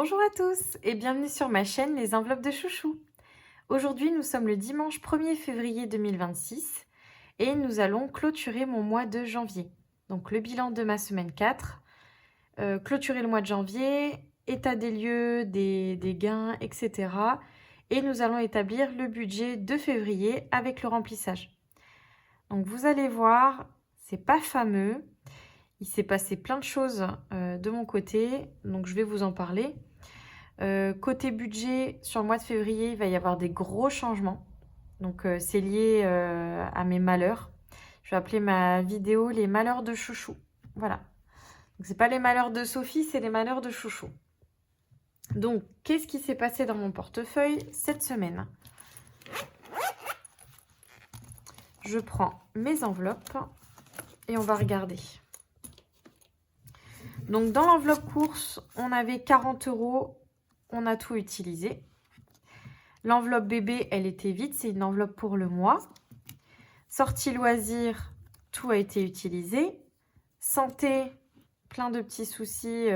Bonjour à tous et bienvenue sur ma chaîne Les Enveloppes de Chouchou. Aujourd'hui, nous sommes le dimanche 1er février 2026 et nous allons clôturer mon mois de janvier. Donc le bilan de ma semaine 4, clôturer le mois de janvier, état des lieux, des gains, etc. Et nous allons établir le budget de février avec le remplissage. Donc vous allez voir, c'est pas fameux. Il s'est passé plein de choses de mon côté, donc je vais vous en parler. Côté budget, sur le mois de février, il va y avoir des gros changements. Donc c'est lié à mes malheurs. Je vais appeler ma vidéo les malheurs de Chouchou. Voilà. Donc c'est pas les malheurs de Sophie, c'est les malheurs de Chouchou. Donc qu'est-ce qui s'est passé dans mon portefeuille cette semaine? Je prends mes enveloppes et on va regarder. Donc dans l'enveloppe course, on avait 40 €, on a tout utilisé. L'enveloppe bébé, elle était vide, c'est une enveloppe pour le mois. Sortie loisirs, tout a été utilisé. Santé, plein de petits soucis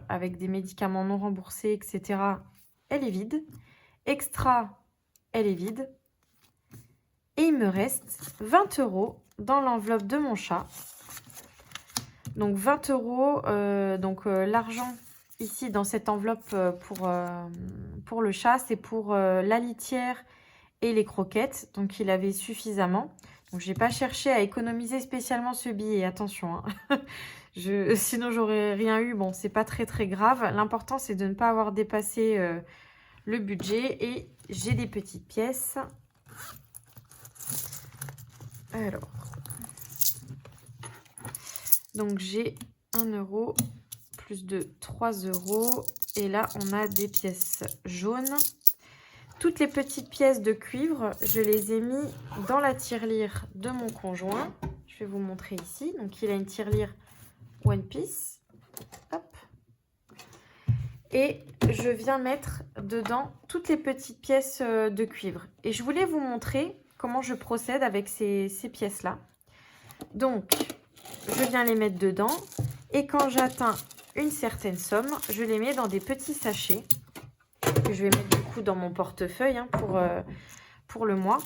avec des médicaments non remboursés, etc. Elle est vide. Extra, elle est vide. Et il me reste 20 € dans l'enveloppe de mon chat. Donc 20 €, l'argent ici dans cette enveloppe pour le chat, c'est pour la litière et les croquettes. Donc il avait suffisamment. Donc je n'ai pas cherché à économiser spécialement ce billet, attention. Hein. Sinon j'aurais rien eu, bon c'est pas très grave. L'important c'est de ne pas avoir dépassé le budget. Et j'ai des petites pièces. Alors. Donc j'ai 1 € plus de 3 €. Et là, on a des pièces jaunes. Toutes les petites pièces de cuivre, je les ai mis dans la tirelire de mon conjoint. Je vais vous montrer ici. Donc il a une tirelire One Piece. Hop. Et je viens mettre dedans toutes les petites pièces de cuivre. Et je voulais vous montrer comment je procède avec ces pièces-là. Donc, je viens les mettre dedans et quand j'atteins une certaine somme, je les mets dans des petits sachets que je vais mettre du coup dans mon portefeuille hein, pour le mois.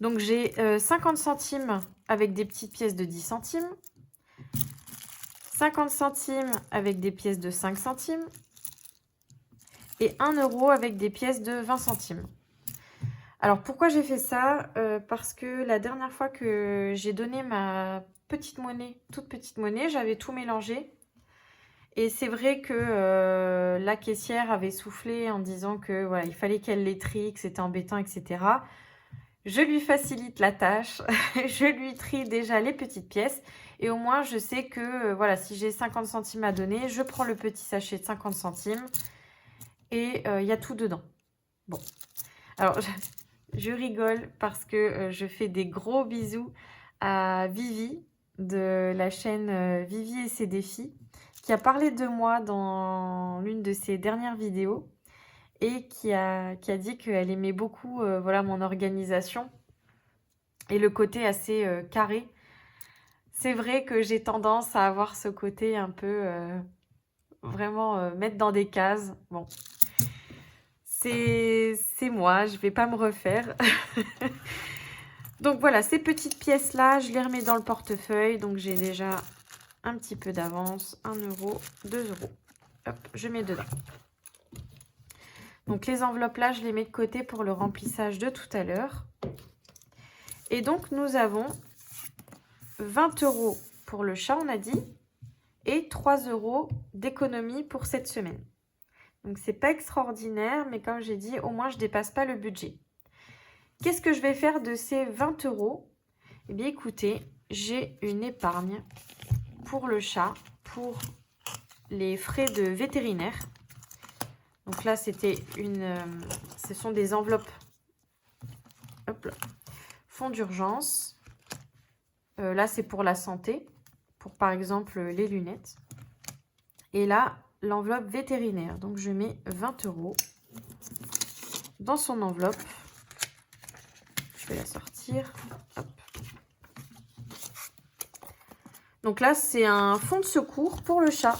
Donc j'ai 50 centimes avec des petites pièces de 10 centimes, 50 centimes avec des pièces de 5 centimes et 1 € avec des pièces de 20 centimes. Alors pourquoi j'ai fait ça? Parce que la dernière fois que j'ai donné ma petite monnaie, toute petite monnaie, j'avais tout mélangé. Et c'est vrai que la caissière avait soufflé en disant que voilà, il fallait qu'elle les trie, que c'était embêtant, etc. Je lui facilite la tâche, je lui trie déjà les petites pièces. Et au moins, je sais que voilà, si j'ai 50 centimes à donner, je prends le petit sachet de 50 centimes et il y a tout dedans. Bon, alors je rigole parce que je fais des gros bisous à Vivi de la chaîne Vivi et ses défis, qui a parlé de moi dans l'une de ses dernières vidéos et qui a dit qu'elle aimait beaucoup voilà, mon organisation et le côté assez carré. C'est vrai que j'ai tendance à avoir ce côté un peu vraiment mettre dans des cases. Bon, c'est moi, je vais pas me refaire. Donc voilà, ces petites pièces-là, je les remets dans le portefeuille. Donc j'ai déjà un petit peu d'avance, 1 €, 2 €. Hop, je mets dedans. Donc les enveloppes là, je les mets de côté pour le remplissage de tout à l'heure. Et donc nous avons 20 € pour le chat, on a dit, et 3 € d'économie pour cette semaine. Donc c'est pas extraordinaire, mais comme j'ai dit, au moins je dépasse pas le budget. Qu'est-ce que je vais faire de ces 20 €? Eh bien écoutez, j'ai une épargne pour le chat, pour les frais de vétérinaire. Donc là, c'était ce sont des enveloppes. Hop là. Fonds d'urgence. Là, c'est pour la santé, pour par exemple les lunettes. Et là, l'enveloppe vétérinaire. Donc je mets 20 € dans son enveloppe. Je vais la sortir. Hop. Donc là, c'est un fonds de secours pour le chat.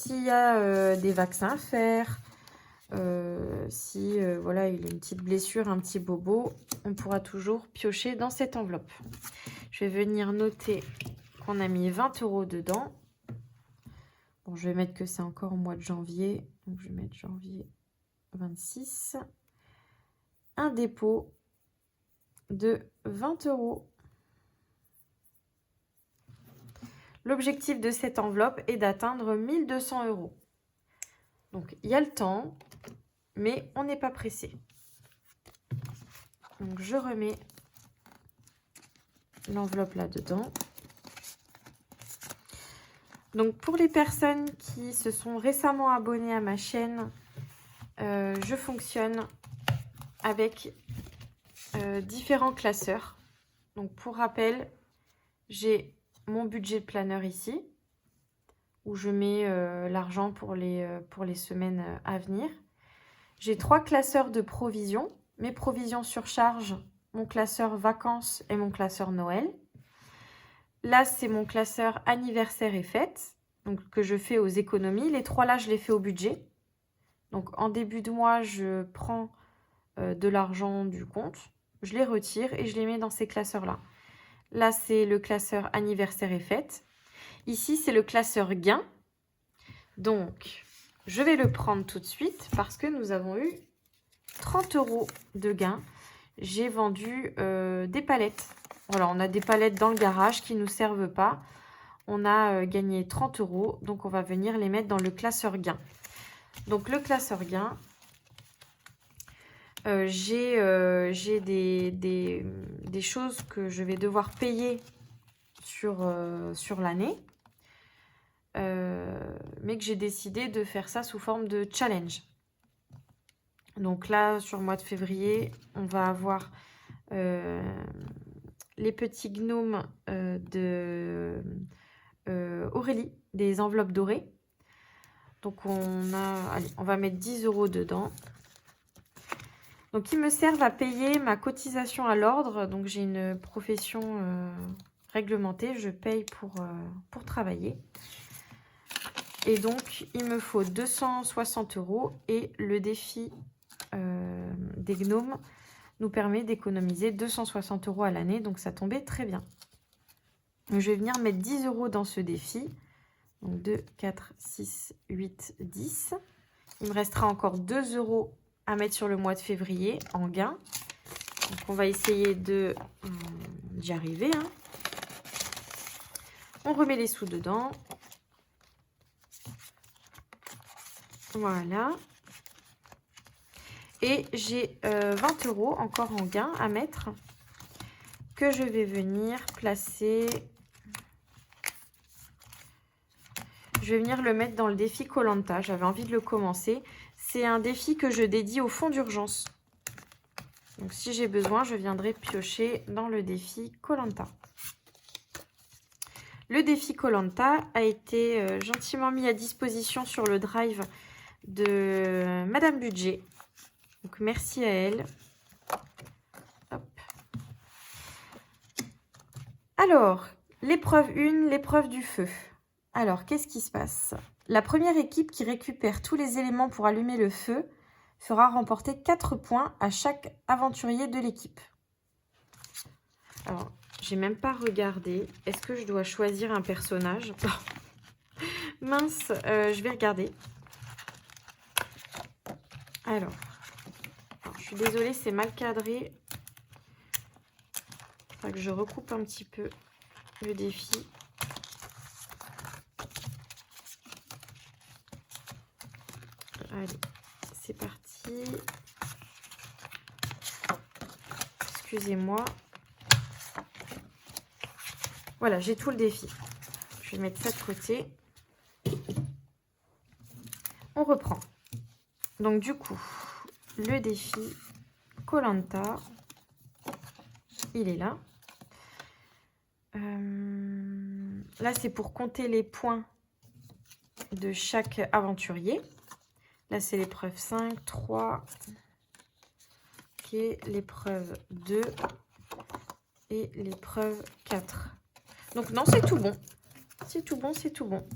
s'il y a des vaccins à faire, si voilà, il a une petite blessure, un petit bobo, on pourra toujours piocher dans cette enveloppe. Je vais venir noter qu'on a mis 20 € dedans. Bon, je vais mettre que c'est encore au mois de janvier. Donc, je vais mettre janvier 26. Un dépôt de 20 €. L'objectif de cette enveloppe est d'atteindre 1200 €. Donc, il y a le temps, mais on n'est pas pressé. Donc, je remets l'enveloppe là-dedans. Donc, pour les personnes qui se sont récemment abonnées à ma chaîne, je fonctionne avec différents classeurs. Donc, pour rappel, j'ai mon budget de planeur ici, où je mets l'argent pour les semaines à venir. J'ai 3 classeurs de provisions, mes provisions surcharge, mon classeur vacances et mon classeur Noël. Là, c'est mon classeur anniversaire et fête, donc que je fais aux économies. Les 3 là, je les fais au budget. Donc, en début de mois, je prends de l'argent du compte, je les retire et je les mets dans ces classeurs-là. Là, c'est le classeur anniversaire et fête. Ici, c'est le classeur gain. Donc, je vais le prendre tout de suite parce que nous avons eu 30 € de gain. J'ai vendu des palettes. Voilà, on a des palettes dans le garage qui ne nous servent pas. On a gagné 30 €. Donc, on va venir les mettre dans le classeur gain. Donc, le classeur gain, j'ai des choses que je vais devoir payer sur l'année. Mais que j'ai décidé de faire ça sous forme de challenge. Donc là, sur le mois de février, on va avoir les petits gnomes de Aurélie, des enveloppes dorées. Donc on va mettre 10 € dedans. Donc ils me servent à payer ma cotisation à l'ordre. Donc j'ai une profession réglementée, je paye pour travailler. Et donc, il me faut 260 € et le défi des gnomes nous permet d'économiser 260 € à l'année. Donc, ça tombait très bien. Donc, je vais venir mettre 10 € dans ce défi. Donc, 2, 4, 6, 8, 10. Il me restera encore 2 € à mettre sur le mois de février en gain. Donc, on va essayer d'y arriver. Hein. On remet les sous dedans. Voilà. Et j'ai 20 € encore en gain à mettre que je vais venir placer. Je vais venir le mettre dans le défi Koh Lanta. J'avais envie de le commencer. C'est un défi que je dédie au fonds d'urgence. Donc si j'ai besoin, je viendrai piocher dans le défi Koh Lanta. Le défi Koh Lanta a été gentiment mis à disposition sur le drive de Madame Budget. Donc merci à elle. Hop. Alors, l'épreuve 1, l'épreuve du feu. Alors, qu'est-ce qui se passe? La première équipe qui récupère tous les éléments pour allumer le feu fera remporter 4 points à chaque aventurier de l'équipe. Alors, j'ai même pas regardé. Est-ce que je dois choisir un personnage? Mince, je vais regarder. Alors, je suis désolée, c'est mal cadré. Il faudra que je recoupe un petit peu le défi. Allez, c'est parti. Excusez-moi. Voilà, j'ai tout le défi. Je vais mettre ça de côté. On reprend. Donc du coup, le défi Koh Lanta, il est là. Là, c'est pour compter les points de chaque aventurier. Là, c'est l'épreuve 5, 3. Ok, l'épreuve 2 et l'épreuve 4. Donc non, c'est tout bon. C'est tout bon, c'est tout bon.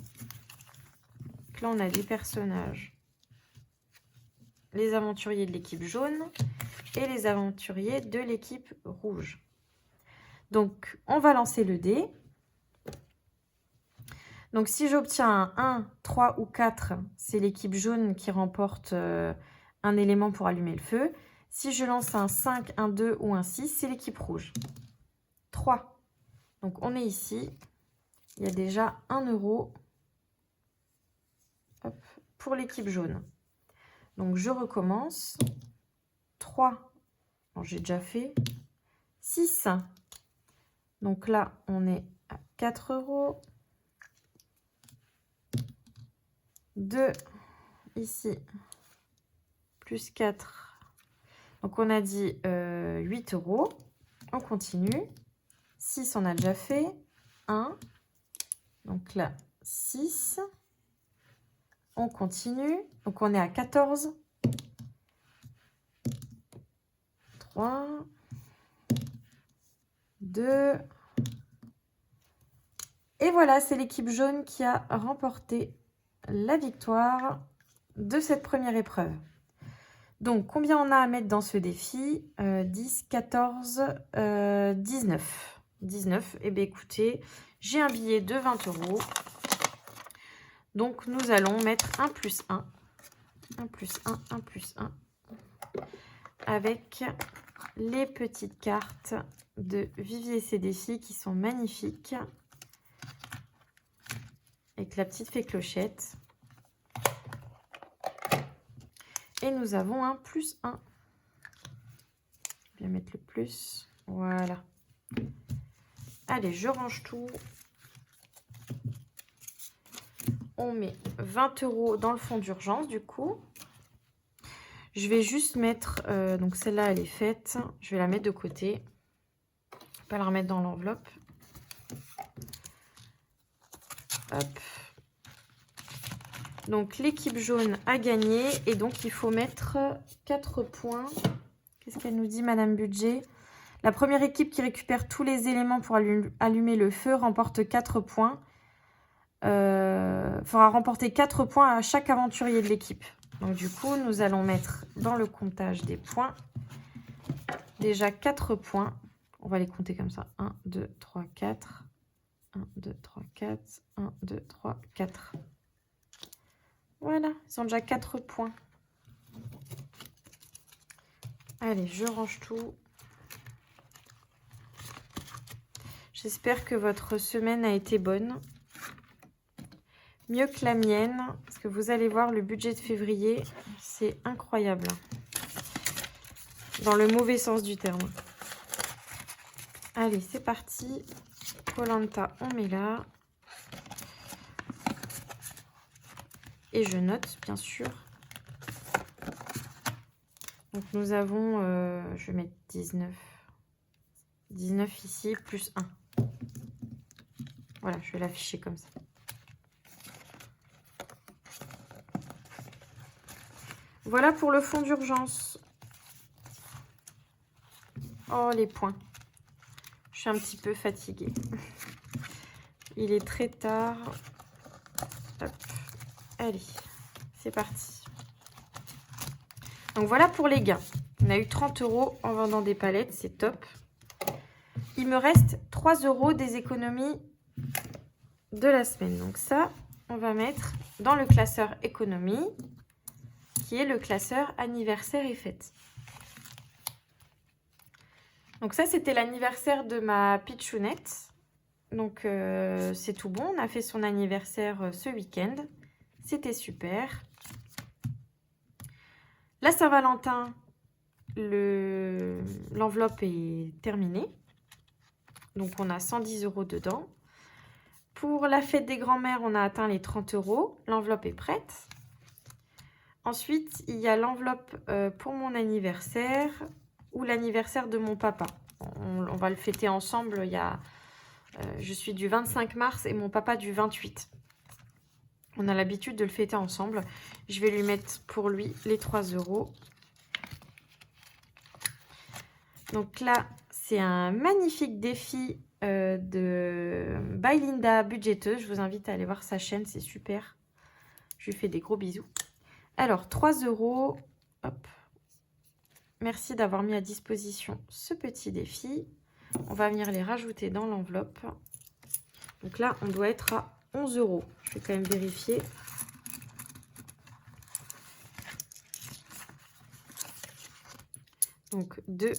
là, on a des personnages. Les aventuriers de l'équipe jaune et les aventuriers de l'équipe rouge. Donc, on va lancer le dé. Donc, si j'obtiens un 1, 3 ou 4, c'est l'équipe jaune qui remporte un élément pour allumer le feu. Si je lance un 5, un 2 ou un 6, c'est l'équipe rouge. 3. Donc, on est ici. Il y a déjà 1 euro pour l'équipe jaune. Donc, je recommence. 3. Bon, j'ai déjà fait. 6. Donc là, on est à 4 euros. 2 ici, plus 4. Donc, on a dit 8 euros. On continue. 6, on a déjà fait. 1. Donc là, 6. On continue. Donc, on est à 14. 3. 2. Et voilà, c'est l'équipe jaune qui a remporté la victoire de cette première épreuve. Donc, combien on a à mettre dans ce défi? 10, 14, 19. 19. Eh bien, écoutez, j'ai un billet de 20 euros. Donc, nous allons mettre un plus 1. Un plus 1, un plus 1. Avec les petites cartes de Vivier et ses défis qui sont magnifiques. Avec la petite fée clochette. Et nous avons un plus 1. Je vais mettre le plus. Voilà. Allez, je range tout. On met 20 euros dans le fond d'urgence, du coup. Je vais juste mettre... donc, celle-là, elle est faite. Je vais la mettre de côté. Pas la remettre dans l'enveloppe. Hop. Donc, l'équipe jaune a gagné. Et donc, il faut mettre 4 points. Qu'est-ce qu'elle nous dit, Madame Budget? La première équipe qui récupère tous les éléments pour allumer le feu remporte 4 points. Fera remporter 4 points à chaque aventurier de l'équipe. Donc, du coup, nous allons mettre dans le comptage des points déjà 4 points. On va les compter comme ça. 1, 2, 3, 4. 1, 2, 3, 4. 1, 2, 3, 4. Voilà, ils ont déjà 4 points. Allez, je range tout. J'espère que votre semaine a été bonne. Mieux que la mienne. Parce que vous allez voir, le budget de février, c'est incroyable. Dans le mauvais sens du terme. Allez, c'est parti. Koh-Lanta, on met là. Et je note, bien sûr. Donc, nous avons, je vais mettre 19. 19 ici, plus 1. Voilà, je vais l'afficher comme ça. Voilà pour le fond d'urgence. Oh, les points. Je suis un petit peu fatiguée. Il est très tard. Hop. Allez, c'est parti. Donc, voilà pour les gains. On a eu 30 euros en vendant des palettes. C'est top. Il me reste 3 euros des économies de la semaine. Donc, ça, on va mettre dans le classeur économie, qui est le classeur anniversaire et fête. Donc ça, c'était l'anniversaire de ma pitchounette. Donc c'est tout bon. On a fait son anniversaire ce week-end. C'était super. La Saint-Valentin, l'enveloppe est terminée. Donc on a 110 euros dedans. Pour la fête des grands-mères, on a atteint les 30 euros. L'enveloppe est prête. Ensuite, il y a l'enveloppe pour mon anniversaire ou l'anniversaire de mon papa. On va le fêter ensemble. Je suis du 25 mars et mon papa du 28. On a l'habitude de le fêter ensemble. Je vais lui mettre pour lui les 3 euros. Donc là, c'est un magnifique défi de By Linda Budgeteuse. Je vous invite à aller voir sa chaîne, c'est super. Je lui fais des gros bisous. Alors, 3 €. Hop. Merci d'avoir mis à disposition ce petit défi. On va venir les rajouter dans l'enveloppe. Donc là, on doit être à 11 €. Je vais quand même vérifier. Donc 2,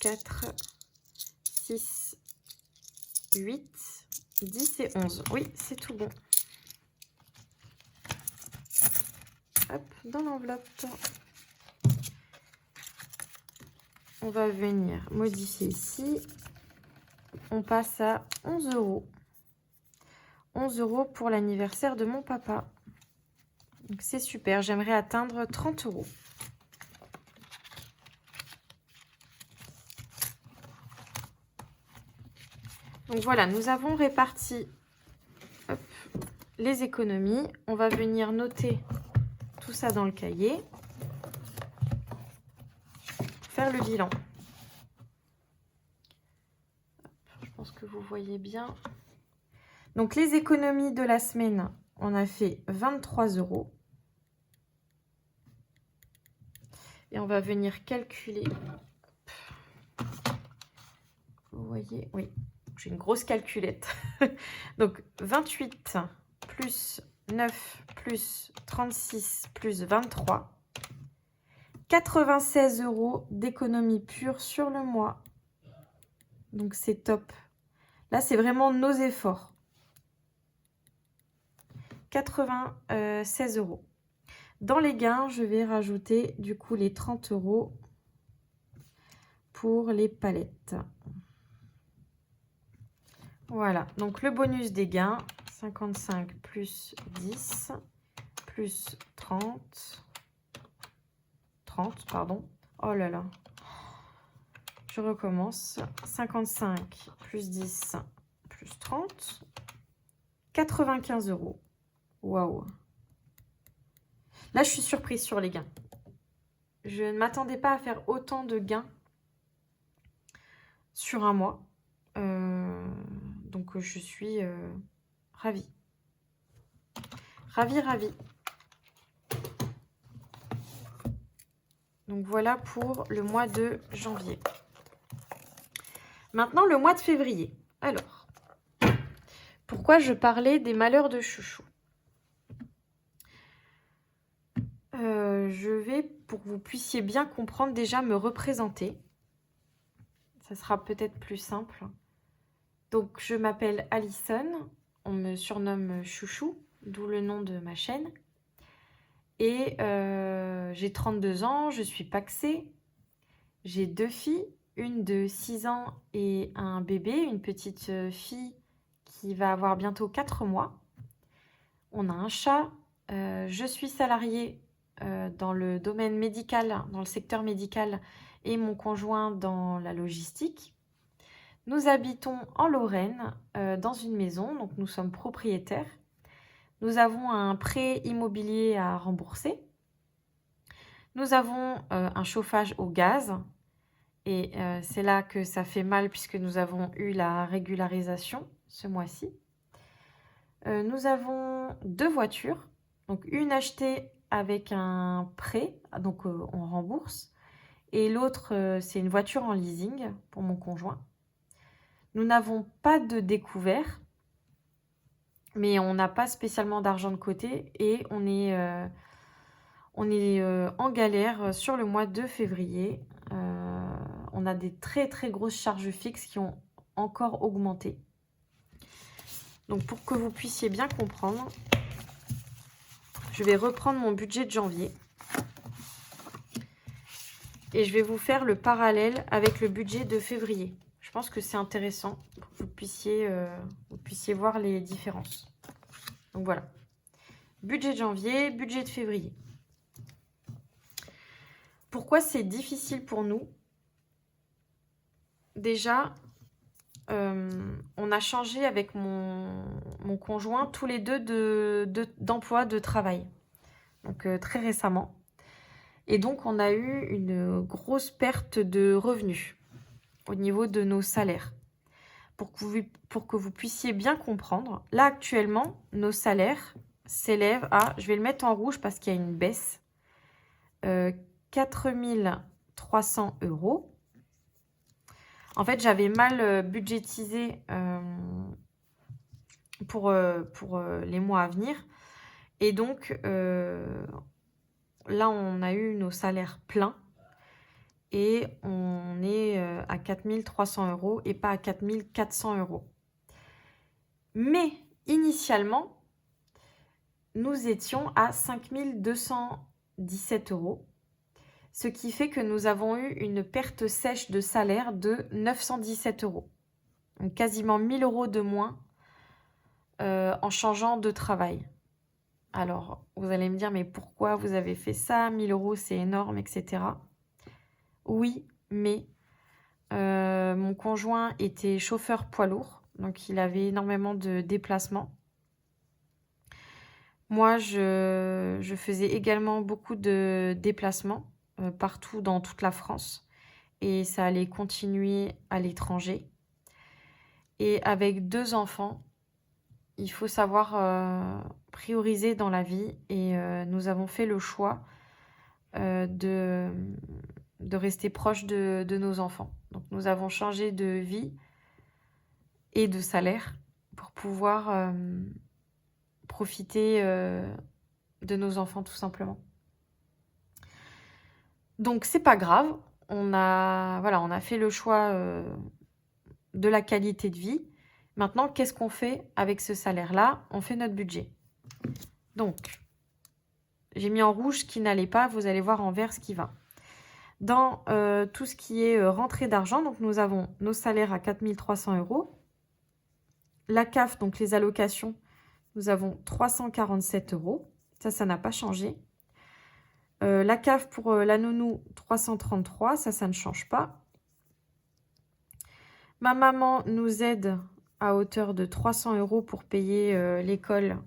4, 6, 8, 10 et 11. Oui, c'est tout bon. Hop, dans l'enveloppe. On va venir modifier ici. On passe à 11 €. 11 € pour l'anniversaire de mon papa. Donc c'est super, j'aimerais atteindre 30 €. Donc voilà, nous avons réparti hop, les économies. On va venir noter tout ça dans le cahier. Faire le bilan. Je pense que vous voyez bien. Donc les économies de la semaine, on a fait 23 €. Et on va venir calculer. Vous voyez, oui, j'ai une grosse calculette. Donc 28 plus 9 plus 36 plus 23. 96 € d'économie pure sur le mois. Donc c'est top. Là, c'est vraiment nos efforts. 96 €. Dans les gains, je vais rajouter du coup les 30 € pour les palettes. Voilà, donc le bonus des gains, 55 plus 10 plus 30, pardon. Oh là là. Je recommence. 55 plus 10 plus 30, 95 €. Waouh. Là, je suis surprise sur les gains. Je ne m'attendais pas à faire autant de gains sur un mois. Donc, je suis ravie. Ravie. Donc, voilà pour le mois de janvier. Maintenant, le mois de février. Alors, pourquoi je parlais des malheurs de Chouchou? Je vais, pour que vous puissiez bien comprendre, déjà me représenter. Ça sera peut-être plus simple. Donc, je m'appelle Alison. On me surnomme Chouchou, d'où le nom de ma chaîne. Et j'ai 32 ans, je suis pacsée. J'ai 2 filles, une de 6 ans et un bébé, une petite fille qui va avoir bientôt 4 mois. On a un chat. Je suis salariée dans le domaine médical, dans le secteur médical, et mon conjoint dans la logistique. Nous habitons en Lorraine, dans une maison, donc nous sommes propriétaires. Nous avons un prêt immobilier à rembourser. Nous avons un chauffage au gaz, et c'est là que ça fait mal puisque nous avons eu la régularisation ce mois-ci. Nous avons 2 voitures, donc une achetée avec un prêt, donc on rembourse, et l'autre c'est une voiture en leasing pour mon conjoint. Nous n'avons pas de découvert, mais on n'a pas spécialement d'argent de côté et on est en galère sur le mois de février. On a des très grosses charges fixes qui ont encore augmenté. Donc pour que vous puissiez bien comprendre, je vais reprendre mon budget de janvier et je vais vous faire le parallèle avec le budget de février. Je pense que c'est intéressant pour que vous puissiez voir les différences. Donc voilà, budget de janvier, budget de février. Pourquoi c'est difficile pour nous? Déjà, on a changé avec mon conjoint tous les deux d'emploi, de travail, donc très récemment. Et donc, on a eu une grosse perte de revenus au niveau de nos salaires. Pour que vous puissiez bien comprendre, là actuellement, nos salaires, s'élève à, je vais le mettre en rouge parce qu'il y a une baisse, 4 300 €. En fait, j'avais mal budgétisé pour les mois à venir. Et donc, là, on a eu nos salaires pleins. Et on est à 4 300 € et pas à 4 400 €. Mais initialement, nous étions à 5 217 €. Ce qui fait que nous avons eu une perte sèche de salaire de 917 €. Donc quasiment 1 000 € de moins en changeant de travail. Alors, vous allez me dire, mais pourquoi vous avez fait ça? 1 000 €, c'est énorme, etc. Oui, mais mon conjoint était chauffeur poids lourd, donc il avait énormément de déplacements. Moi, je faisais également beaucoup de déplacements partout dans toute la France et ça allait continuer à l'étranger. Et avec 2 enfants, il faut savoir prioriser dans la vie et nous avons fait le choix de rester proche de nos enfants. Donc nous avons changé de vie et de salaire pour pouvoir profiter de nos enfants tout simplement. Donc c'est pas grave, on a fait le choix de la qualité de vie. Maintenant, qu'est-ce qu'on fait avec ce salaire-là? On fait notre budget. Donc, j'ai mis en rouge ce qui n'allait pas, vous allez voir en vert ce qui va. Dans tout ce qui est rentrée d'argent, donc nous avons nos salaires à 4 300 €. La CAF, donc les allocations, nous avons 347 €. Ça n'a pas changé. La CAF pour la nounou, 333, ça ne change pas. Ma maman nous aide à hauteur de 300 € pour payer l'école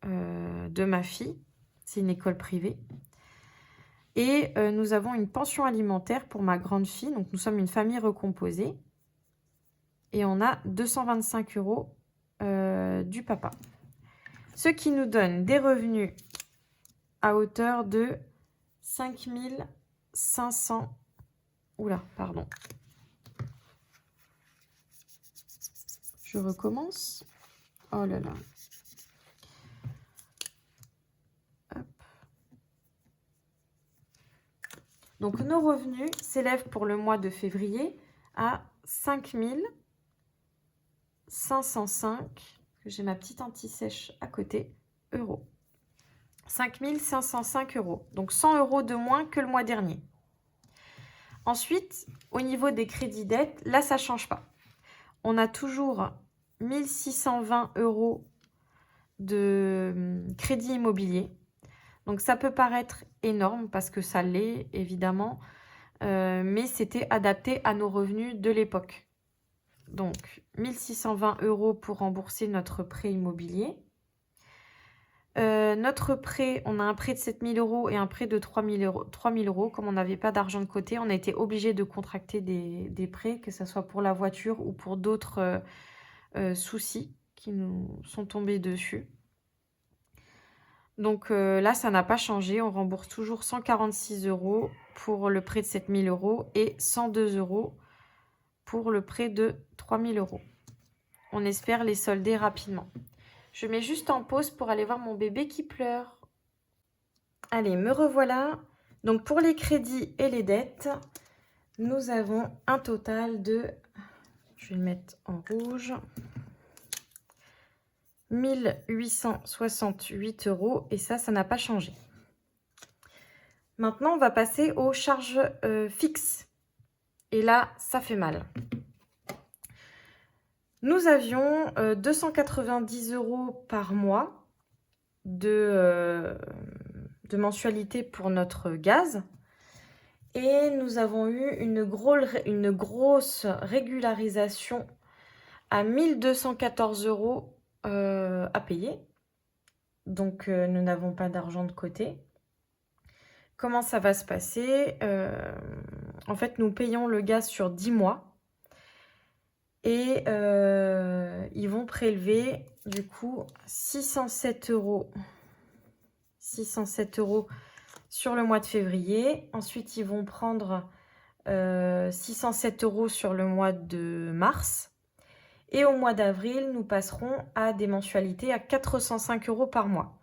de ma fille. C'est une école privée. Et nous avons une pension alimentaire pour ma grande fille. Donc, nous sommes une famille recomposée. Et on a 225 € du papa. Ce qui nous donne des revenus à hauteur de 5 500. Oula, pardon. Je recommence. Oh là là. Hop. Donc, nos revenus s'élèvent pour le mois de février à 5 505. J'ai ma petite anti-sèche à côté. Euros. 5 505 €. Donc 100 € de moins que le mois dernier. Ensuite, au niveau des crédits dettes, là, ça ne change pas. On a toujours 1 620 € de crédit immobilier. Donc, ça peut paraître énorme parce que ça l'est, évidemment. Mais c'était adapté à nos revenus de l'époque. Donc, 1 620 € pour rembourser notre prêt immobilier. Notre prêt, on a un prêt de 7 000 € et un prêt de 3 000 €. Comme on n'avait pas d'argent de côté, on a été obligé de contracter des prêts, que ce soit pour la voiture ou pour d'autres soucis qui nous sont tombés dessus. Donc là, ça n'a pas changé. On rembourse toujours 146 € pour le prêt de 7 000 € et 102 € pour le prêt de 3 000 €. On espère les solder rapidement. Je mets juste en pause pour aller voir mon bébé qui pleure. Allez, me revoilà. Donc, pour les crédits et les dettes, nous avons un total de, je vais le mettre en rouge, 1 868 € et ça n'a pas changé. Maintenant, on va passer aux charges fixes. Et là, ça fait mal. Nous avions 290 € par mois de mensualité pour notre gaz. Et nous avons eu une grosse régularisation à 1 214 € à payer. Donc, nous n'avons pas d'argent de côté. Comment ça va se passer? En fait, nous payons le gaz sur 10 mois. Et ils vont prélever du coup 607 €. 607 € sur le mois de février. Ensuite, ils vont prendre 607 € sur le mois de mars. Et au mois d'avril, nous passerons à des mensualités à 405 € par mois.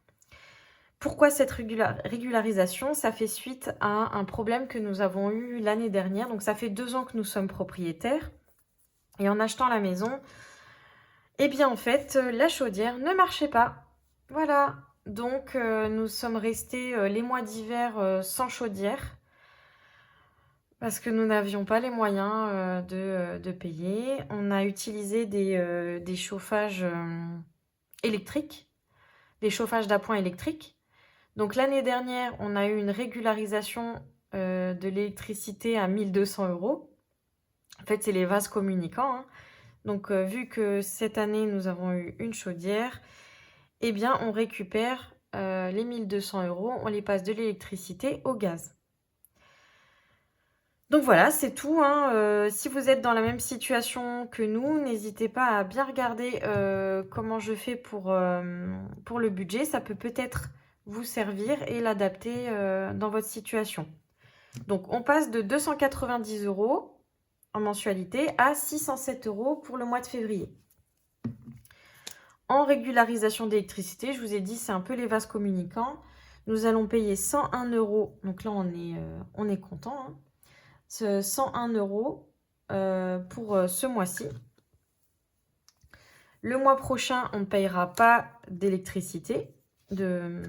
Pourquoi cette régularisation? Ça fait suite à un problème que nous avons eu l'année dernière. Donc ça fait 2 ans que nous sommes propriétaires. Et en achetant la maison, eh bien en fait, la chaudière ne marchait pas. Voilà. Donc nous sommes restés les mois d'hiver sans chaudière. Parce que nous n'avions pas les moyens de payer. On a utilisé des chauffages électriques, des chauffages d'appoint électriques. Donc l'année dernière, on a eu une régularisation de l'électricité à 1 200 €. En fait, c'est les vases communicants, hein. Donc vu que cette année, nous avons eu une chaudière, eh bien on récupère les 1 200 €, on les passe de l'électricité au gaz. Donc voilà, c'est tout, hein. Si vous êtes dans la même situation que nous, n'hésitez pas à bien regarder comment je fais pour le budget. Ça peut peut-être vous servir et l'adapter dans votre situation. Donc on passe de 290 € en mensualité à 607 € pour le mois de février. En régularisation d'électricité, je vous ai dit, c'est un peu les vases communicants. Nous allons payer 101 €. Donc là, on est content, hein. 101 € pour ce mois-ci. Le mois prochain, on ne payera pas d'électricité, de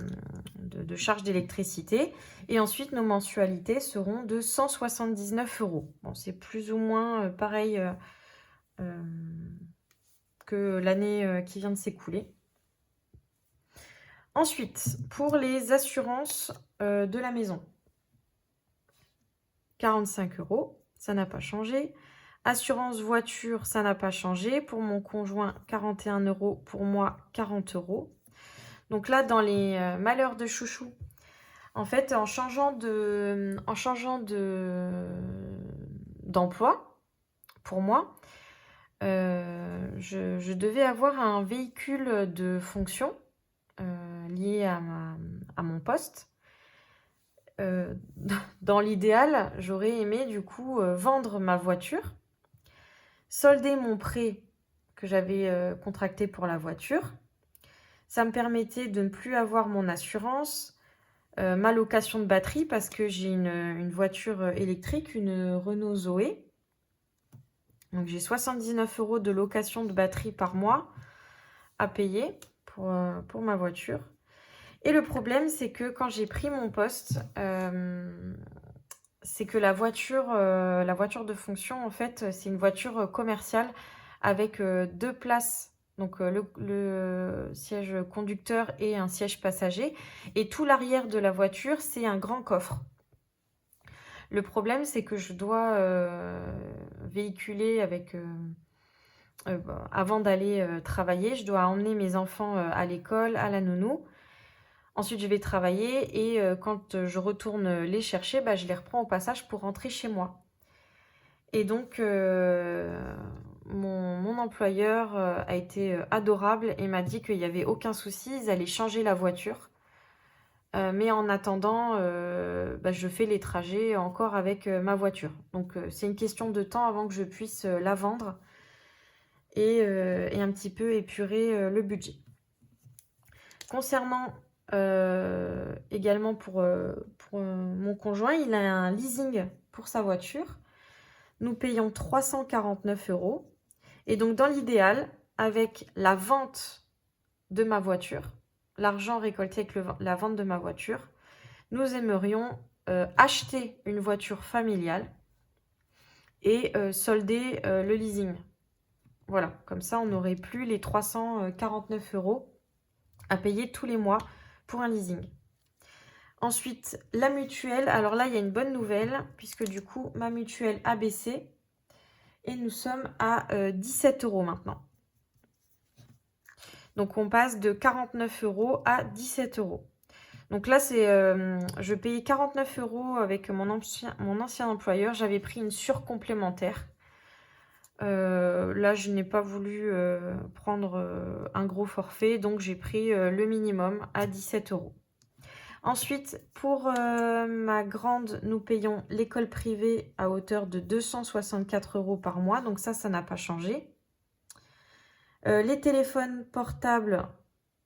charge d'électricité. Et ensuite, nos mensualités seront de 179 €. Bon, c'est plus ou moins pareil que l'année qui vient de s'écouler. Ensuite, pour les assurances de la maison. 45 €, ça n'a pas changé. Assurance voiture, ça n'a pas changé. Pour mon conjoint, 41 €. Pour moi, 40 €. Donc là, dans les malheurs de chouchou, en fait, en changeant d'emploi, pour moi, je devais avoir un véhicule de fonction lié à mon poste. Dans l'idéal, j'aurais aimé du coup vendre ma voiture, solder mon prêt que j'avais contracté pour la voiture. Ça me permettait de ne plus avoir mon assurance, ma location de batterie parce que j'ai une voiture électrique, une Renault Zoé. Donc j'ai 79 € de location de batterie par mois à payer pour ma voiture. Et le problème, c'est que quand j'ai pris mon poste, c'est que la voiture de fonction, en fait, c'est une voiture commerciale avec 2 places. Donc le siège conducteur et un siège passager. Et tout l'arrière de la voiture, c'est un grand coffre. Le problème, c'est que je dois véhiculer avec... avant d'aller travailler, je dois emmener mes enfants à l'école, à la nounou. Ensuite, je vais travailler et quand je retourne les chercher, je les reprends au passage pour rentrer chez moi. Et donc, mon employeur a été adorable et m'a dit qu'il n'y avait aucun souci, ils allaient changer la voiture. Mais en attendant, je fais les trajets encore avec ma voiture. Donc, c'est une question de temps avant que je puisse la vendre et un petit peu épurer le budget. Concernant également pour mon conjoint, il a un leasing pour sa voiture. Nous payons 349 €. Et donc, dans l'idéal, avec la vente de ma voiture, l'argent récolté avec la vente de ma voiture, nous aimerions acheter une voiture familiale et solder le leasing. Voilà, comme ça, on n'aurait plus les 349 € à payer tous les mois pour un leasing. Ensuite, la mutuelle. Alors là, il y a une bonne nouvelle puisque du coup, ma mutuelle a baissé et nous sommes à 17 € maintenant. Donc, on passe de 49 € à 17 €. Donc là, je payais 49 € avec mon ancien employeur. J'avais pris une surcomplémentaire Là, je n'ai pas voulu prendre un gros forfait, donc j'ai pris le minimum à 17 €. Ensuite, pour ma grande, nous payons l'école privée à hauteur de 264 € par mois, donc ça n'a pas changé. Les téléphones portables,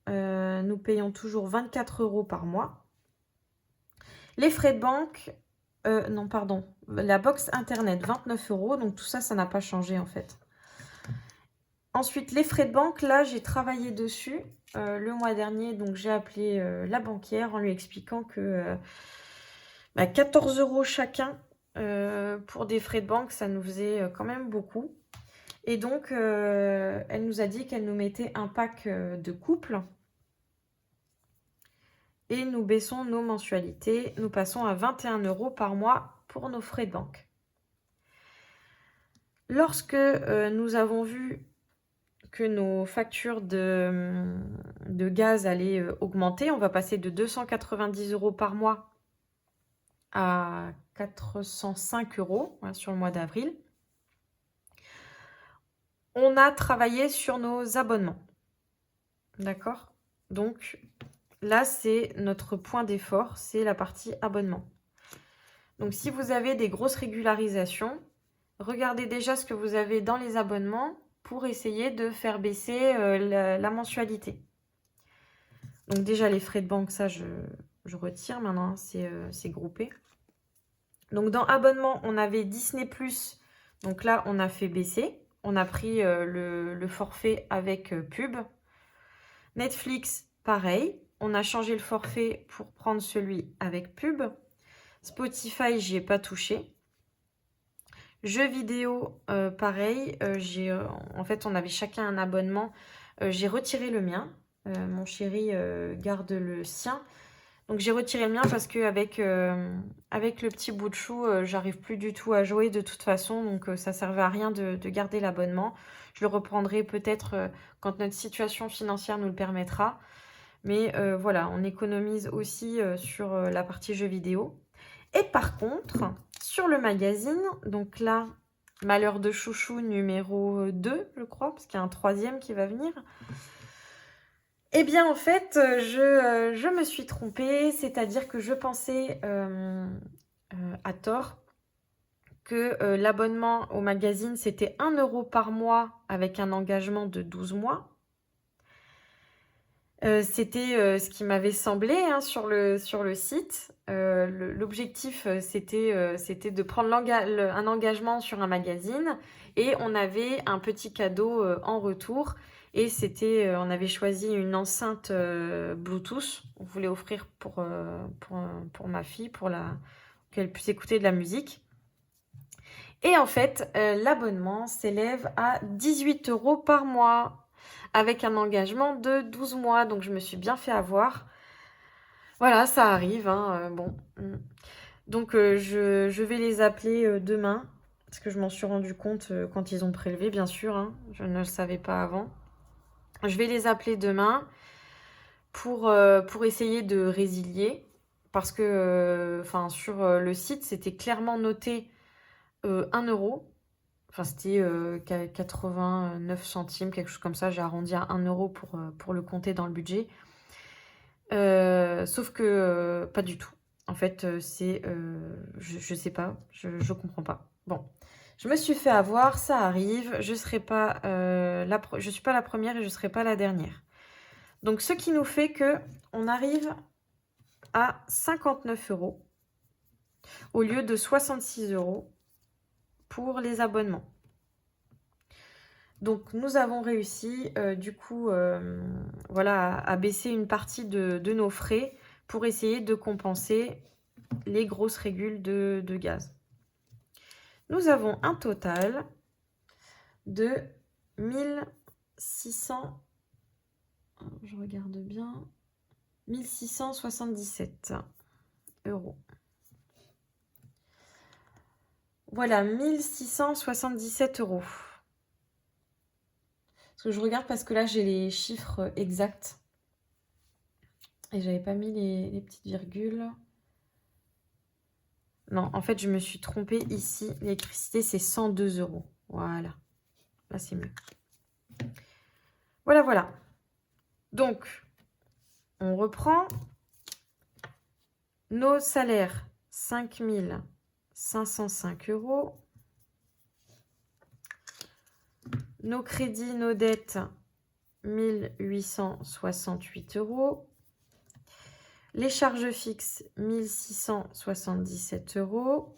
nous payons toujours 24 € par mois. Les frais de banque, non pardon, la box internet 29 €, donc tout ça n'a pas changé en fait. Ensuite, les frais de banque, là j'ai travaillé dessus le mois dernier, donc j'ai appelé la banquière en lui expliquant que 14 € chacun pour des frais de banque, ça nous faisait quand même beaucoup. Et donc, elle nous a dit qu'elle nous mettait un pack de couple. Et nous baissons nos mensualités. Nous passons à 21 € par mois pour nos frais de banque. Lorsque nous avons vu que nos factures de gaz allaient augmenter, on va passer de 290 € par mois à 405 € sur le mois d'avril. On a travaillé sur nos abonnements. D'accord? Donc, là, c'est notre point d'effort, c'est la partie abonnement. Donc, si vous avez des grosses régularisations, regardez déjà ce que vous avez dans les abonnements pour essayer de faire baisser la mensualité. Donc, déjà, les frais de banque, ça, je retire maintenant, c'est groupé. Donc, dans abonnement, on avait Disney+. Donc là, on a fait baisser. On a pris le forfait avec pub. Netflix, pareil. On a changé le forfait pour prendre celui avec pub. Spotify, j'y ai pas touché. Jeux vidéo, pareil. En fait, on avait chacun un abonnement. J'ai retiré le mien. Mon chéri garde le sien. Donc, j'ai retiré le mien parce qu'avec avec le petit bout de chou, j'arrive plus du tout à jouer de toute façon. Donc, ça servait à rien de garder l'abonnement. Je le reprendrai peut-être quand notre situation financière nous le permettra. Mais voilà, on économise aussi sur la partie jeux vidéo. Et par contre, sur le magazine, donc là, Malheur de Chouchou numéro 2, je crois, parce qu'il y a un 3e qui va venir. Eh bien, en fait, je me suis trompée, c'est-à-dire que je pensais à tort que l'abonnement au magazine, c'était 1 € par mois avec un engagement de 12 mois. C'était ce qui m'avait semblé sur le site. L'objectif, c'était de prendre un engagement sur un magazine et on avait un petit cadeau en retour. Et on avait choisi une enceinte Bluetooth. On voulait offrir pour ma fille, qu'elle puisse écouter de la musique. Et en fait, l'abonnement s'élève à 18 € par mois avec un engagement de 12 mois. Donc, je me suis bien fait avoir. Voilà, ça arrive. Bon. Donc, je vais les appeler demain parce que je m'en suis rendu compte quand ils ont prélevé, bien sûr. Je ne le savais pas avant. Je vais les appeler demain pour essayer de résilier parce que sur le site, c'était clairement noté 1 €. Enfin, c'était 89 centimes, quelque chose comme ça. J'ai arrondi à 1 € pour le compter dans le budget. Sauf que pas du tout. En fait, je sais pas, je comprends pas. Bon, je me suis fait avoir, ça arrive. Je suis pas la première et je serai pas la dernière. Donc, ce qui nous fait que on arrive à 59 € au lieu de 66 € pour les abonnements. Donc, nous avons réussi, voilà, à baisser une partie de nos frais pour essayer de compenser les grosses régules de gaz. Nous avons un total de 1600, je regarde bien, 1677 €. Voilà, 1677 €. Parce que je regarde parce que là, j'ai les chiffres exacts. Et j'avais pas mis les petites virgules. Non, en fait, je me suis trompée ici. L'électricité, c'est 102 €. Voilà. là c'est mieux. Voilà, voilà. Donc, on reprend. Nos salaires, 5 505 €. Nos crédits, nos dettes, 1 868 €. Les charges fixes, 1 677 €.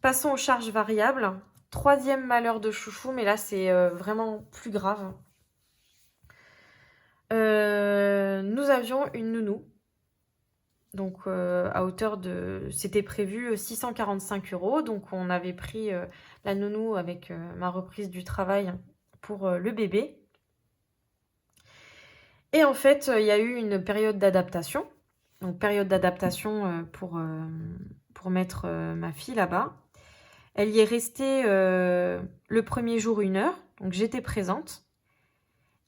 Passons aux charges variables. Troisième malheur de chouchou, mais là, c'est vraiment plus grave. Nous avions une nounou. Donc, à hauteur de... C'était prévu 645 €. Donc, on avait pris la nounou avec ma reprise du travail pour le bébé. Et en fait, il y a eu une période d'adaptation. Donc, période d'adaptation pour mettre ma fille là-bas. Elle y est restée le premier jour 1 heure. Donc, j'étais présente.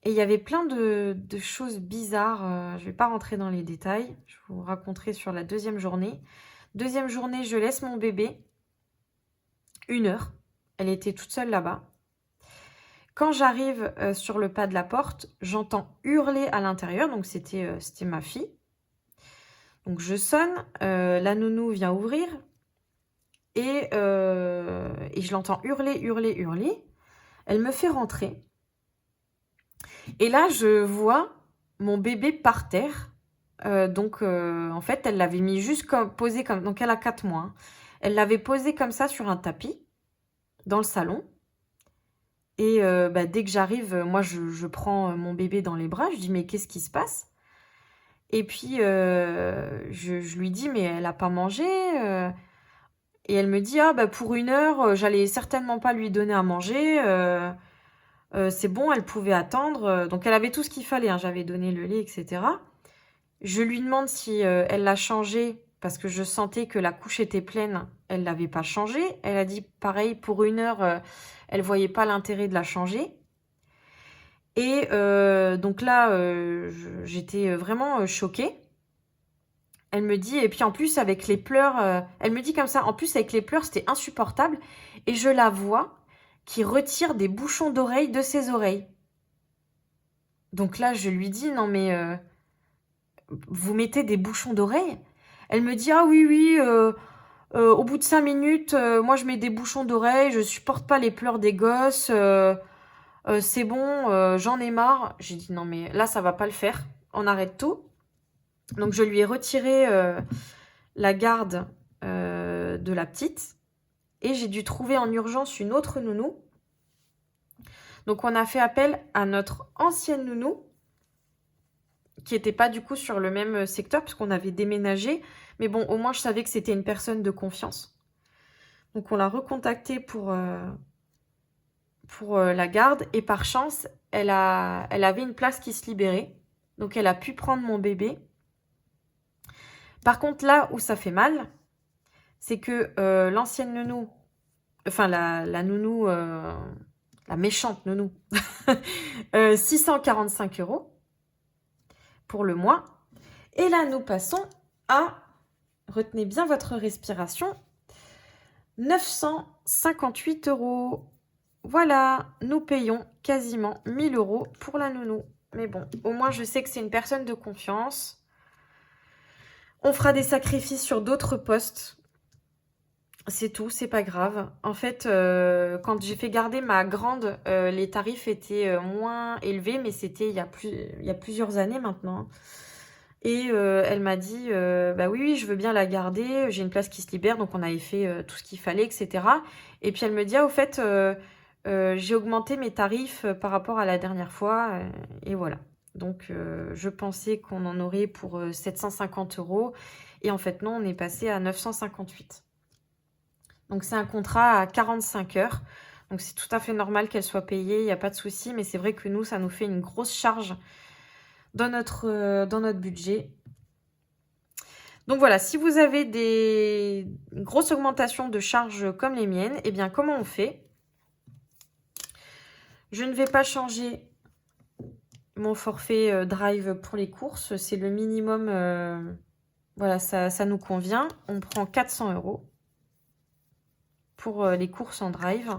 Et il y avait plein de choses bizarres. Je ne vais pas rentrer dans les détails. Je vous raconterai sur la deuxième journée. Deuxième journée, je laisse mon bébé 1 heure. Elle était toute seule là-bas. Quand j'arrive sur le pas de la porte, j'entends hurler à l'intérieur. Donc, c'était ma fille. Donc, je sonne. La nounou vient ouvrir. Et je l'entends hurler, hurler, hurler. Elle me fait rentrer. Et là, je vois mon bébé par terre. En fait, elle l'avait mis juste posé comme... Donc, elle a 4 mois. Hein. Elle l'avait posé comme ça sur un tapis dans le salon. Et dès que j'arrive, moi, je prends mon bébé dans les bras. Je dis, mais qu'est-ce qui se passe? Et puis, je lui dis, mais elle n'a pas mangé. Et elle me dit, pour 1 heure, j'allais certainement pas lui donner à manger. C'est bon, elle pouvait attendre. Donc, elle avait tout ce qu'il fallait. Hein. J'avais donné le lait, etc. Je lui demande si elle l'a changé parce que je sentais que la couche était pleine. Elle ne l'avait pas changé. Elle a dit pareil, pour 1 heure, elle ne voyait pas l'intérêt de la changer. Et donc là, j'étais vraiment choquée. Elle me dit, et puis en plus avec les pleurs, elle me dit comme ça, en plus avec les pleurs, c'était insupportable. Et je la vois qui retire des bouchons d'oreilles de ses oreilles. Donc là, je lui dis, non mais... vous mettez des bouchons d'oreilles? Elle me dit, ah oui, oui, au bout de 5 minutes, moi je mets des bouchons d'oreilles, je supporte pas les pleurs des gosses, c'est bon, j'en ai marre. J'ai dit, non mais là ça va pas le faire, on arrête tout. Donc je lui ai retiré la garde de la petite et j'ai dû trouver en urgence une autre nounou. Donc on a fait appel à notre ancienne nounou, qui n'était pas du coup sur le même secteur puisqu'on avait déménagé. Mais bon, au moins je savais que c'était une personne de confiance. Donc on l'a recontactée pour la garde. Et par chance, elle avait une place qui se libérait. Donc elle a pu prendre mon bébé. Par contre, là où ça fait mal, c'est que l'ancienne nounou, enfin la nounou, la méchante nounou, 645 € pour le mois. Et là, nous passons à, retenez bien votre respiration, 958 €. Voilà, nous payons quasiment 1 000 € pour la nounou. Mais bon, au moins je sais que c'est une personne de confiance. On fera des sacrifices sur d'autres postes. C'est tout, c'est pas grave. En fait, quand j'ai fait garder ma grande, les tarifs étaient moins élevés, mais c'était il y a plusieurs années maintenant. Et elle m'a dit, bah oui, je veux bien la garder, j'ai une place qui se libère, donc on avait fait tout ce qu'il fallait, etc. Et puis elle me dit, au fait, j'ai augmenté mes tarifs par rapport à la dernière fois, et voilà. Donc je pensais qu'on en aurait pour 750 €, et en fait non, on est passé à 958. Donc c'est un contrat à 45 heures. Donc c'est tout à fait normal qu'elle soit payée, il n'y a pas de souci. Mais c'est vrai que nous, ça nous fait une grosse charge dans notre budget. Donc voilà, si vous avez une grosse augmentation de charges comme les miennes, eh bien comment on fait? Je ne vais pas changer mon forfait Drive pour les courses. C'est le minimum. Voilà, ça nous convient. On prend 400 € pour les courses en Drive.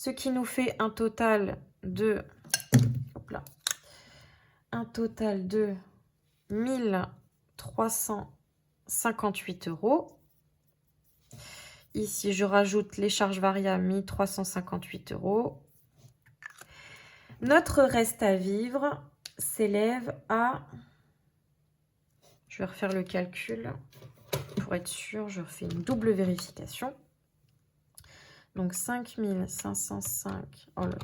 Ce qui nous fait un total de, hop là, un total de 1358 €. Ici, je rajoute les charges variables, 1358 €. Notre reste à vivre s'élève à... Je vais refaire le calcul pour être sûr. Je refais une double vérification. Donc 5505, oh là là,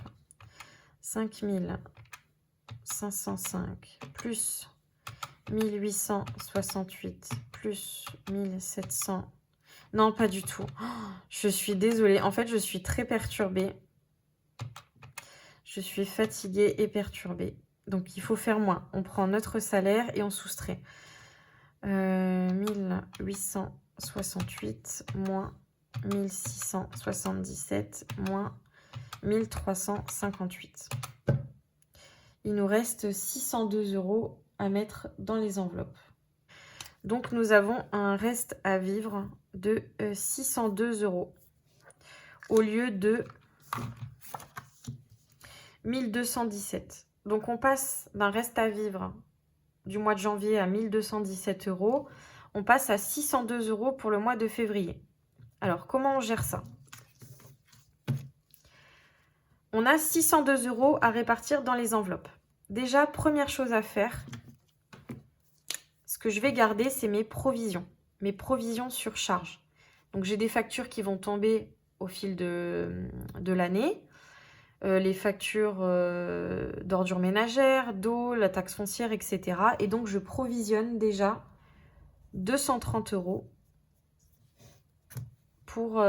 5505 plus 1868 plus 1700. Non, pas du tout. Oh, je suis désolée. En fait, je suis très perturbée. Je suis fatiguée et perturbée. Donc, il faut faire moins. On prend notre salaire et on soustrait. 1868 moins 1677 moins 1358. Il nous reste 602 € à mettre dans les enveloppes. Donc, nous avons un reste à vivre de 602 € au lieu de 1217. Donc, on passe d'un reste à vivre du mois de janvier à 1217 €. On passe à 602 € pour le mois de février. Alors, comment on gère ça? On a 602 € à répartir dans les enveloppes. Déjà, première chose à faire, ce que je vais garder, c'est mes provisions sur charge. Donc, j'ai des factures qui vont tomber au fil de l'année. Les factures d'ordures ménagères, d'eau, la taxe foncière, etc. Et donc, je provisionne déjà 230 € pour,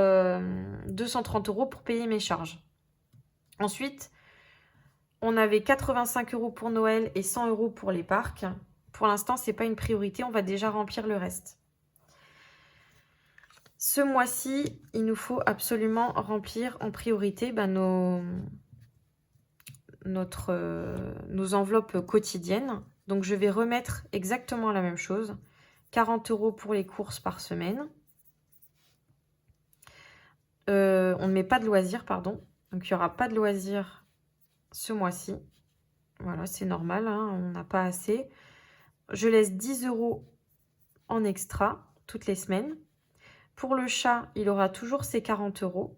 230 € pour payer mes charges. Ensuite, on avait 85 € pour Noël et 100 € pour les parcs. Pour l'instant, ce n'est pas une priorité. On va déjà remplir le reste. Ce mois-ci, il nous faut absolument remplir en priorité nos enveloppes quotidiennes. Donc, je vais remettre exactement la même chose. 40 € pour les courses par semaine. On ne met pas de loisirs, pardon. Donc, il n'y aura pas de loisirs ce mois-ci. Voilà, c'est normal, hein, on n'a pas assez. Je laisse 10 € en extra toutes les semaines. Pour le chat, il aura toujours ses 40 €.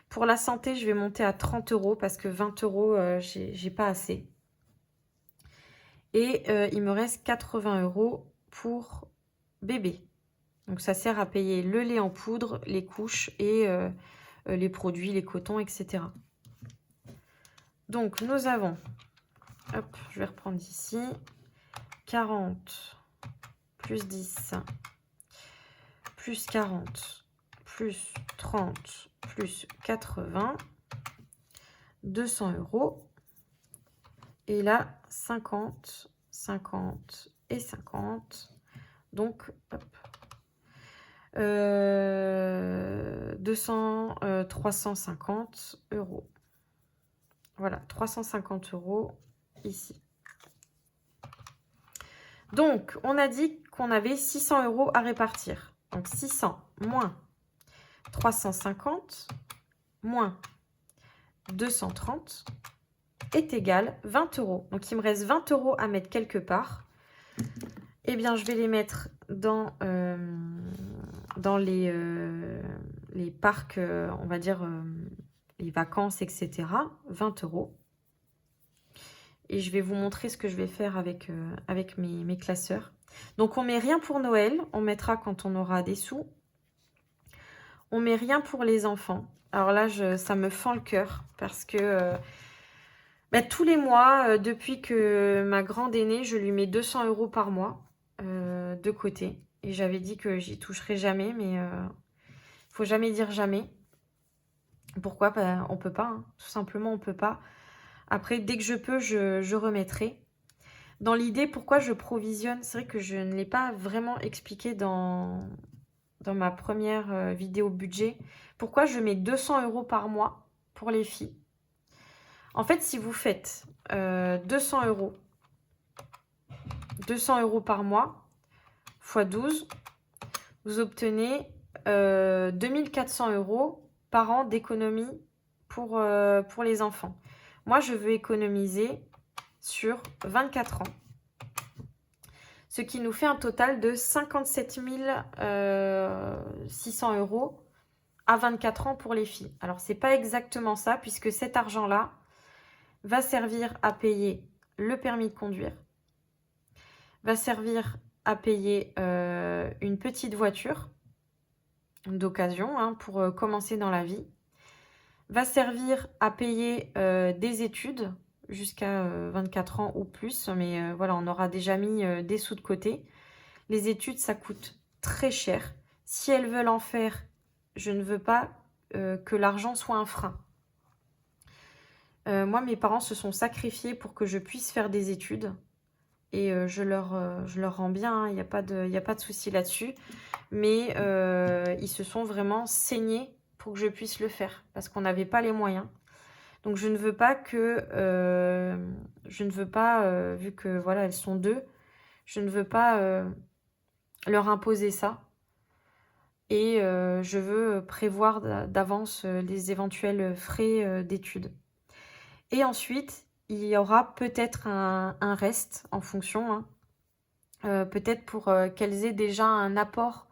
Pour la santé, je vais monter à 30 € parce que 20 €, j'ai pas assez. Et il me reste 80 € pour bébé. Donc, ça sert à payer le lait en poudre, les couches et les produits, les cotons, etc. Donc, nous avons, hop, je vais reprendre ici, 40 plus 10 plus 40 plus 30 plus 80, 200 €. Et là, 50, 50 et 50. Donc, hop. 350 €. Voilà, 350 € ici. Donc, on a dit qu'on avait 600 € à répartir. Donc, 600 moins 350 moins 230 est égal 20 €. Donc, il me reste 20 € à mettre quelque part. Eh bien, je vais les mettre dans les parcs, on va dire, les vacances, etc. 20 €. Et je vais vous montrer ce que je vais faire avec mes classeurs. Donc, on ne met rien pour Noël. On mettra quand on aura des sous. On ne met rien pour les enfants. Alors là, ça me fend le cœur parce que tous les mois, depuis que ma grande est née, je lui mets 200 € par mois de côté. Et j'avais dit que j'y toucherais jamais, mais il faut jamais dire jamais. Pourquoi? On ne peut pas, hein. Tout simplement, on ne peut pas. Après, dès que je peux, je remettrai. Dans l'idée, pourquoi je provisionne, c'est vrai que je ne l'ai pas vraiment expliqué dans ma première vidéo budget. Pourquoi je mets 200 € par mois pour les filles? En fait, si vous faites 200 € par mois, x 12, vous obtenez 2400 € par an d'économie pour les enfants. Moi, je veux économiser sur 24 ans. Ce qui nous fait un total de 57 600 € à 24 ans pour les filles. Alors, c'est pas exactement ça, puisque cet argent-là va servir à payer le permis de conduire, va servir à payer une petite voiture d'occasion hein, pour commencer dans la vie, va servir à payer des études jusqu'à 24 ans ou plus, mais voilà, on aura déjà mis des sous de côté. Les études, ça coûte très cher. Si elles veulent en faire, je ne veux pas que l'argent soit un frein. Moi, mes parents se sont sacrifiés pour que je puisse faire des études. Et je leur rends bien, il n'y a pas de souci là-dessus. Mais ils se sont vraiment saignés pour que je puisse le faire. Parce qu'on n'avait pas les moyens. Donc je ne veux pas que... vu que voilà, elles sont deux, je ne veux pas leur imposer ça. Et je veux prévoir d'avance les éventuels frais d'études. Et ensuite, il y aura peut-être un reste en fonction, hein, peut-être pour qu'elles aient déjà un apport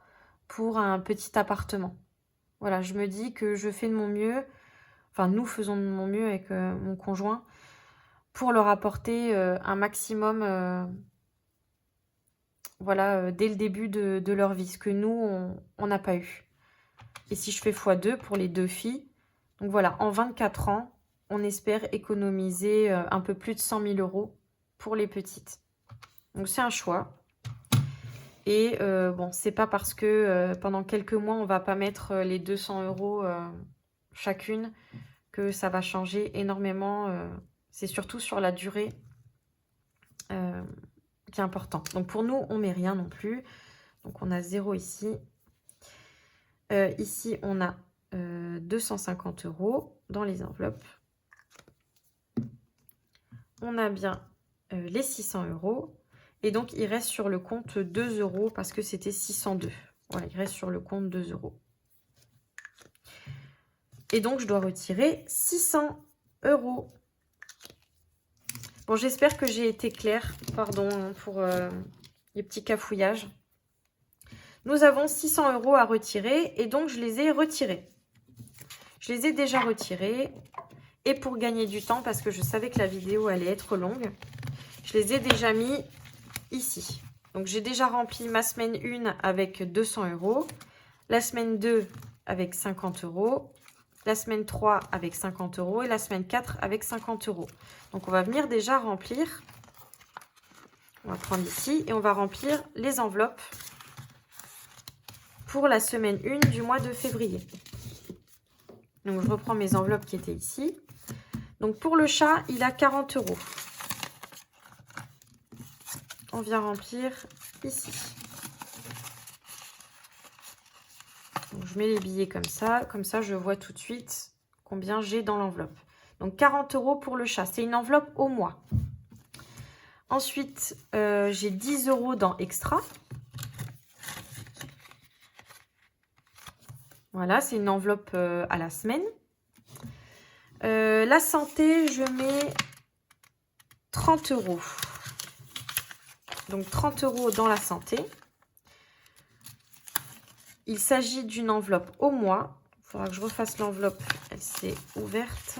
pour un petit appartement. Voilà, je me dis que je fais de mon mieux, enfin nous faisons de mon mieux avec mon conjoint, pour leur apporter un maximum, voilà, dès le début de leur vie, ce que nous, on n'a pas eu. Et si je fais x2 pour les deux filles, donc voilà, en 24 ans, on espère économiser un peu plus de 100 000 € pour les petites. Donc c'est un choix. Et bon, c'est pas parce que pendant quelques mois, on va pas mettre les 200 € chacune que ça va changer énormément. C'est surtout sur la durée qui est important. Donc pour nous, on met rien non plus. Donc on a 0 ici. Ici, on a 250 € dans les enveloppes. On a bien les 600 €. Et donc, il reste sur le compte 2 € parce que c'était 602. Voilà, il reste sur le compte 2 €. Et donc, je dois retirer 600 €. Bon, j'espère que j'ai été claire. Pardon pour les petits cafouillages. Nous avons 600 € à retirer et donc, je les ai retirés. Je les ai déjà retirés. Et pour gagner du temps, parce que je savais que la vidéo allait être longue, je les ai déjà mis ici. Donc, j'ai déjà rempli ma semaine 1 avec 200 €, la semaine 2 avec 50 €, la semaine 3 avec 50 € et la semaine 4 avec 50 €. Donc, on va venir déjà remplir. On va prendre ici et on va remplir les enveloppes pour la semaine 1 du mois de février. Donc, je reprends mes enveloppes qui étaient ici. Donc, pour le chat, il a 40 €. On vient remplir ici. Donc, je mets les billets comme ça je vois tout de suite combien j'ai dans l'enveloppe. Donc 40 € pour le chat, c'est une enveloppe au mois. Ensuite, j'ai 10 € dans Extra. Voilà, c'est une enveloppe à la semaine. La santé, je mets 30 €. Donc 30 € dans la santé. Il s'agit d'une enveloppe au mois. Il faudra que je refasse l'enveloppe. Elle s'est ouverte.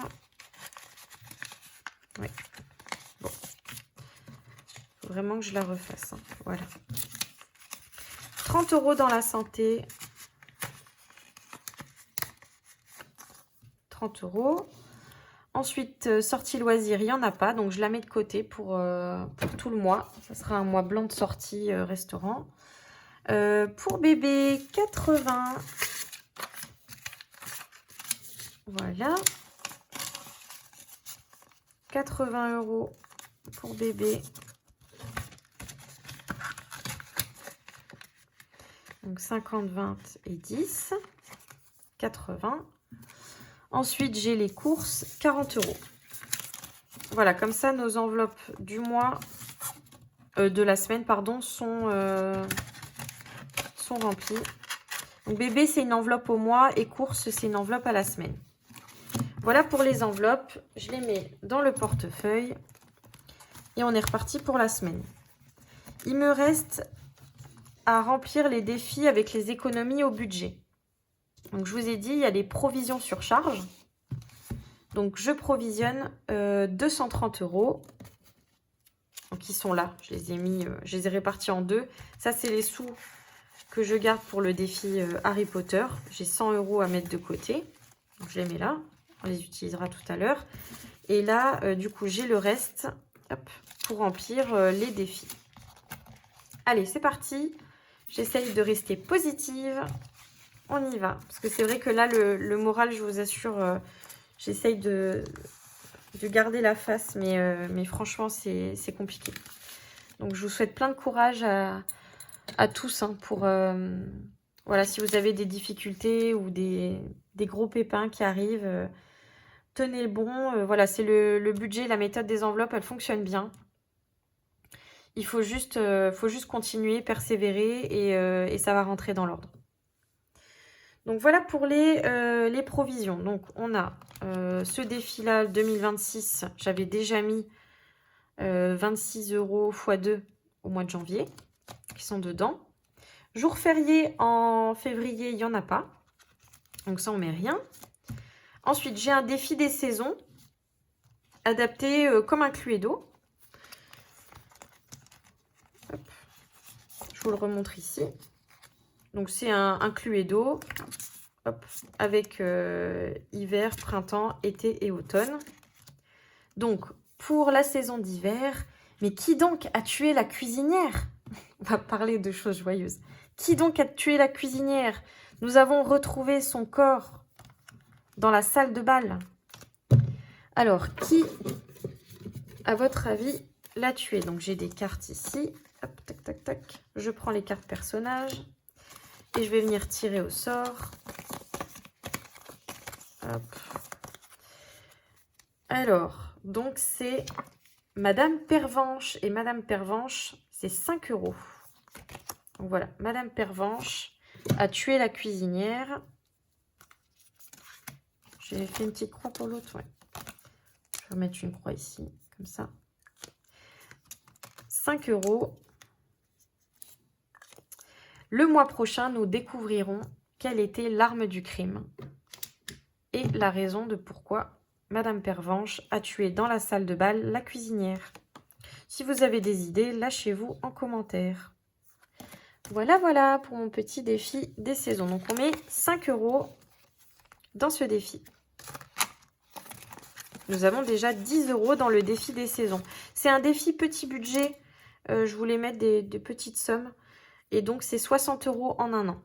Oui. Bon. Il faut vraiment que je la refasse. Hein. Voilà. 30 € dans la santé. 30 €. Ensuite, sortie loisir, il n'y en a pas. Donc, je la mets de côté pour tout le mois. Ça sera un mois blanc de sortie restaurant. Pour bébé, 80. Voilà. 80 € pour bébé. Donc 50, 20 et 10. 80. Ensuite, j'ai les courses, 40 €. Voilà, comme ça, nos enveloppes du mois, de la semaine, pardon, sont remplies. Donc, bébé, c'est une enveloppe au mois et courses, c'est une enveloppe à la semaine. Voilà pour les enveloppes. Je les mets dans le portefeuille. Et on est reparti pour la semaine. Il me reste à remplir les défis avec les économies au budget. Donc, je vous ai dit, il y a les provisions sur charge. Donc, je provisionne 230 €. Donc, ils sont là. Je les ai mis, je les ai répartis en deux. Ça, c'est les sous que je garde pour le défi Harry Potter. J'ai 100 € à mettre de côté. Donc, je les mets là. On les utilisera tout à l'heure. Et là, du coup, j'ai le reste pour remplir les défis. Allez, c'est parti. J'essaye de rester positive. On y va. Parce que c'est vrai que là, le moral, je vous assure, j'essaye de garder la face. Mais franchement, c'est compliqué. Donc, je vous souhaite plein de courage à tous. Hein, pour, voilà, si vous avez des difficultés ou des gros pépins qui arrivent, tenez le bon. Voilà, c'est le budget, la méthode des enveloppes, elle fonctionne bien. Il faut juste continuer, persévérer et ça va rentrer dans l'ordre. Donc voilà pour les provisions. Donc on a ce défi-là 2026. J'avais déjà mis 26 € x 2 au mois de janvier qui sont dedans. Jour férié en février, il n'y en a pas. Donc ça, on met rien. Ensuite, j'ai un défi des saisons adapté comme un Cluedo. Hop. Je vous le remontre ici. Donc, c'est un Cluedo avec hiver, printemps, été et automne. Donc, pour la saison d'hiver, mais qui donc a tué la cuisinière? On va parler de choses joyeuses. Qui donc a tué la cuisinière? Nous avons retrouvé son corps dans la salle de bal. Alors, qui, à votre avis, l'a tué? Donc, j'ai des cartes ici. Hop, tac, tac, tac. Je prends les cartes personnages. Et je vais venir tirer au sort. Hop. Alors, donc, c'est Madame Pervenche. Et Madame Pervenche, c'est 5 €. Donc, voilà. Madame Pervenche a tué la cuisinière. J'ai fait une petite croix pour l'autre, ouais. Je vais mettre une croix ici, comme ça. 5 €. Le mois prochain, nous découvrirons quelle était l'arme du crime et la raison de pourquoi Madame Pervenche a tué dans la salle de bal la cuisinière. Si vous avez des idées, lâchez-vous en commentaire. Voilà, voilà pour mon petit défi des saisons. Donc, on met 5 € dans ce défi. Nous avons déjà 10 € dans le défi des saisons. C'est un défi petit budget. Je voulais mettre des petites sommes. Et donc, c'est 60 € en un an.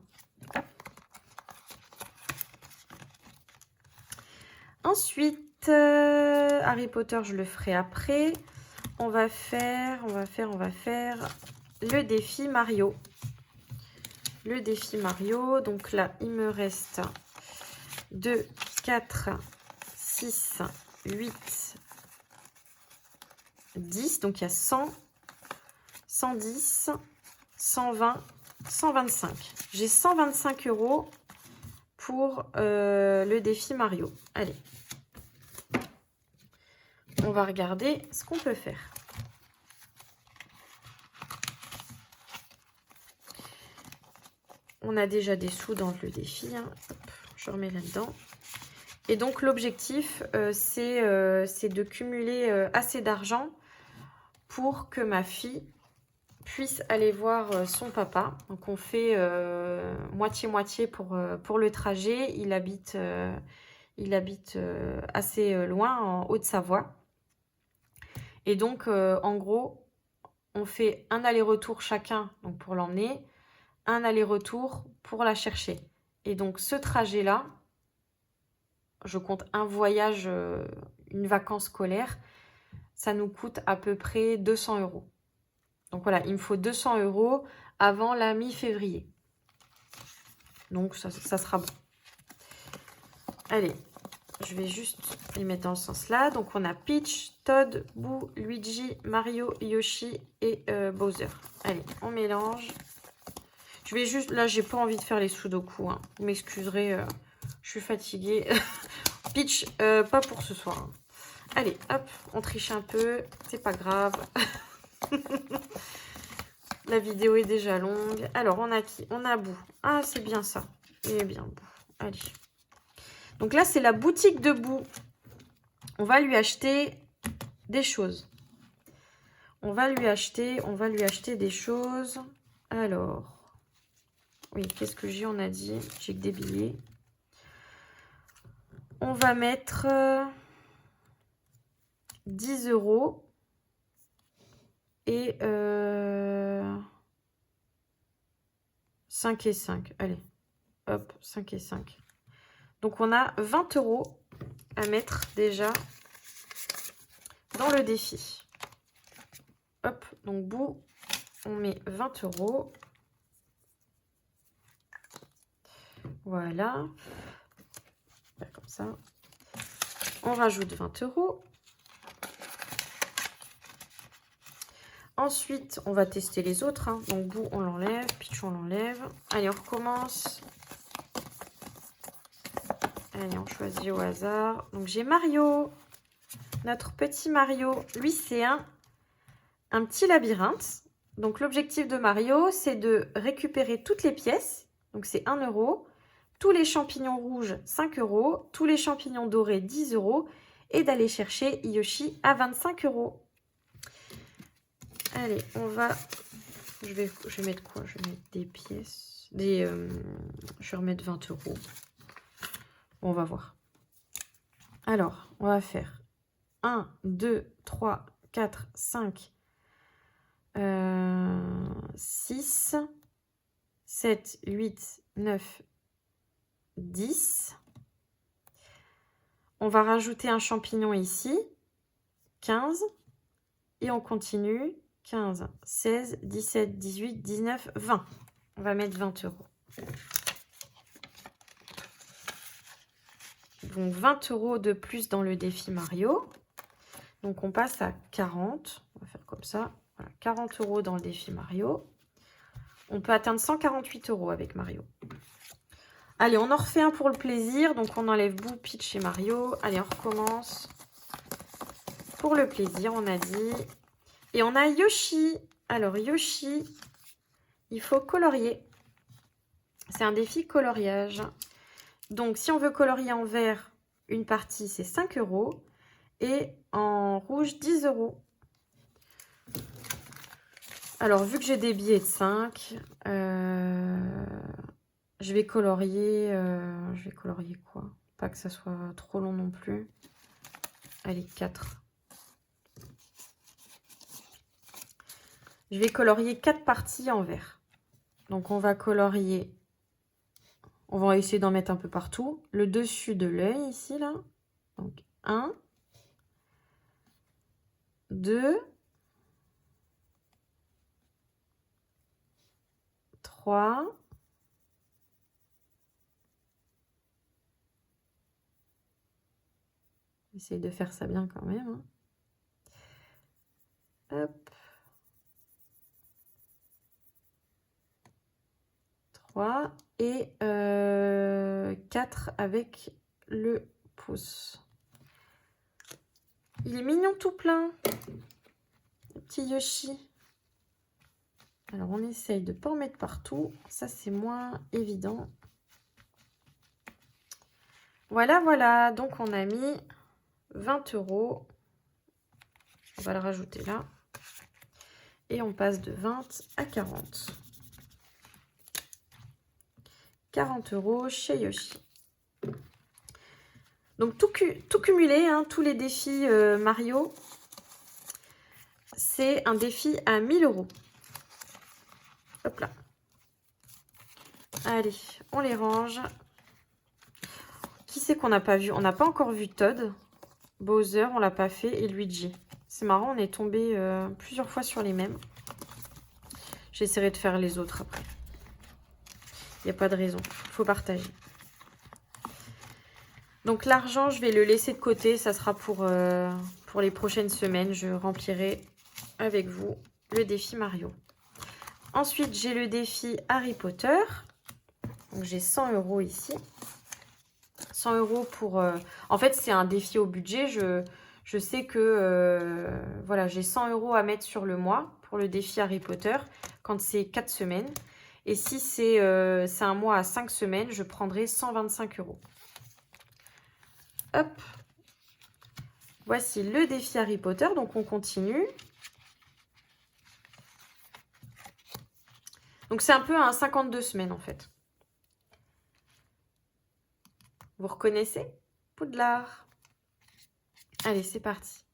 Ensuite, Harry Potter, je le ferai après. On va faire le défi Mario. Le défi Mario. Donc là, il me reste 2, 4, 6, 8, 10. Donc, il y a 100, 110, 120, 125. J'ai 125 € pour le défi Mario. Allez. On va regarder ce qu'on peut faire. On a déjà des sous dans le défi. Hein. Hop, je remets là-dedans. Et donc, l'objectif, c'est de cumuler assez d'argent pour que ma fille puisse aller voir son papa. Donc, on fait moitié-moitié pour le trajet. Il habite assez loin, en Haute-Savoie. Et donc, en gros, on fait un aller-retour chacun donc pour l'emmener, un aller-retour pour la chercher. Et donc, ce trajet-là, je compte un voyage, une vacance scolaire, ça nous coûte à peu près 200 €. Donc voilà, il me faut 200 € avant la mi-février. Donc ça sera bon. Allez, je vais juste les mettre dans ce sens-là. Donc on a Peach, Todd, Boo, Luigi, Mario, Yoshi et Bowser. Allez, on mélange. Je vais juste... Là, j'ai pas envie de faire les sudoku. Hein. Vous m'excuserez, je suis fatiguée. Peach, pas pour ce soir. Allez, hop, on triche un peu. C'est pas grave. La vidéo est déjà longue. Alors, on a qui? On a Boo. Ah, c'est bien ça. Eh bien, Boo. Allez. Donc là, c'est la boutique de Boo. On va lui acheter des choses. On va lui acheter des choses. Alors, oui, qu'est-ce que j'ai? On a dit, j'ai que des billets. On va mettre 10 € et 5 et 5. Allez, hop, 5 et 5. Donc, on a 20 € à mettre déjà dans le défi. Hop, donc Boo, on met 20 €. Voilà. Comme ça. On rajoute 20 €. Ensuite, on va tester les autres. Hein. Donc, Boo, on l'enlève. Peach, on l'enlève. Allez, on recommence. Allez, on choisit au hasard. Donc, j'ai Mario. Notre petit Mario. Lui, c'est un petit labyrinthe. Donc, l'objectif de Mario, c'est de récupérer toutes les pièces. Donc, c'est 1 €. Tous les champignons rouges, 5 €. Tous les champignons dorés, 10 €. Et d'aller chercher Yoshi à 25 €. Allez, on va... Je vais mettre quoi? Je vais mettre des pièces. Je vais remettre 20 €. On va voir. Alors, on va faire 1, 2, 3, 4, 5, 6, 7, 8, 9, 10. On va rajouter un champignon ici. 15. Et on continue. 15, 16, 17, 18, 19, 20. On va mettre 20 €. Donc 20 € de plus dans le défi Mario. Donc on passe à 40. On va faire comme ça. Voilà, 40 € dans le défi Mario. On peut atteindre 148 € avec Mario. Allez, on en refait un pour le plaisir. Donc on enlève Boo, Peach et Mario. Allez, on recommence. Pour le plaisir, on a dit. Et on a Yoshi. Alors Yoshi, il faut colorier. C'est un défi coloriage. Donc si on veut colorier en vert, une partie c'est 5 € et en rouge 10 €. Alors vu que j'ai des billets de 5, je vais colorier quoi? Pas que ça soit trop long non plus. Allez, 4. Je vais colorier 4 parties en vert. Donc, on va colorier... On va essayer d'en mettre un peu partout. Le dessus de l'œil, ici, là. Donc, 1, 2, 3, 'Essaye de faire ça bien quand même. Hein. Hop. 3 et 4 avec le pouce. Il est mignon tout plein, le petit Yoshi. Alors, on essaye de ne pas en mettre partout. Ça, c'est moins évident. Voilà, voilà. Donc, on a mis 20 €. On va le rajouter là. Et on passe de 20 à 40. 40 € chez Yoshi. Donc, tout cumulé, hein, tous les défis Mario, c'est un défi à 1000 €. Hop là. Allez, on les range. Qui c'est qu'on n'a pas vu? On n'a pas encore vu Todd. Bowser, on l'a pas fait. Et Luigi. C'est marrant, on est tombé plusieurs fois sur les mêmes. J'essaierai de faire les autres après. Il n'y a pas de raison. Il faut partager. Donc l'argent, je vais le laisser de côté. Ça sera pour les prochaines semaines. Je remplirai avec vous le défi Mario. Ensuite, j'ai le défi Harry Potter. Donc j'ai 100 € ici. 100 € pour... En fait, c'est un défi au budget. Je sais que voilà, j'ai 100 € à mettre sur le mois pour le défi Harry Potter quand c'est 4 semaines. Et si c'est un mois à 5 semaines, je prendrai 125 €. Hop. Voici le défi Harry Potter. Donc, on continue. Donc, c'est un peu un 52 semaines, en fait. Vous reconnaissez? Poudlard. Allez, c'est parti.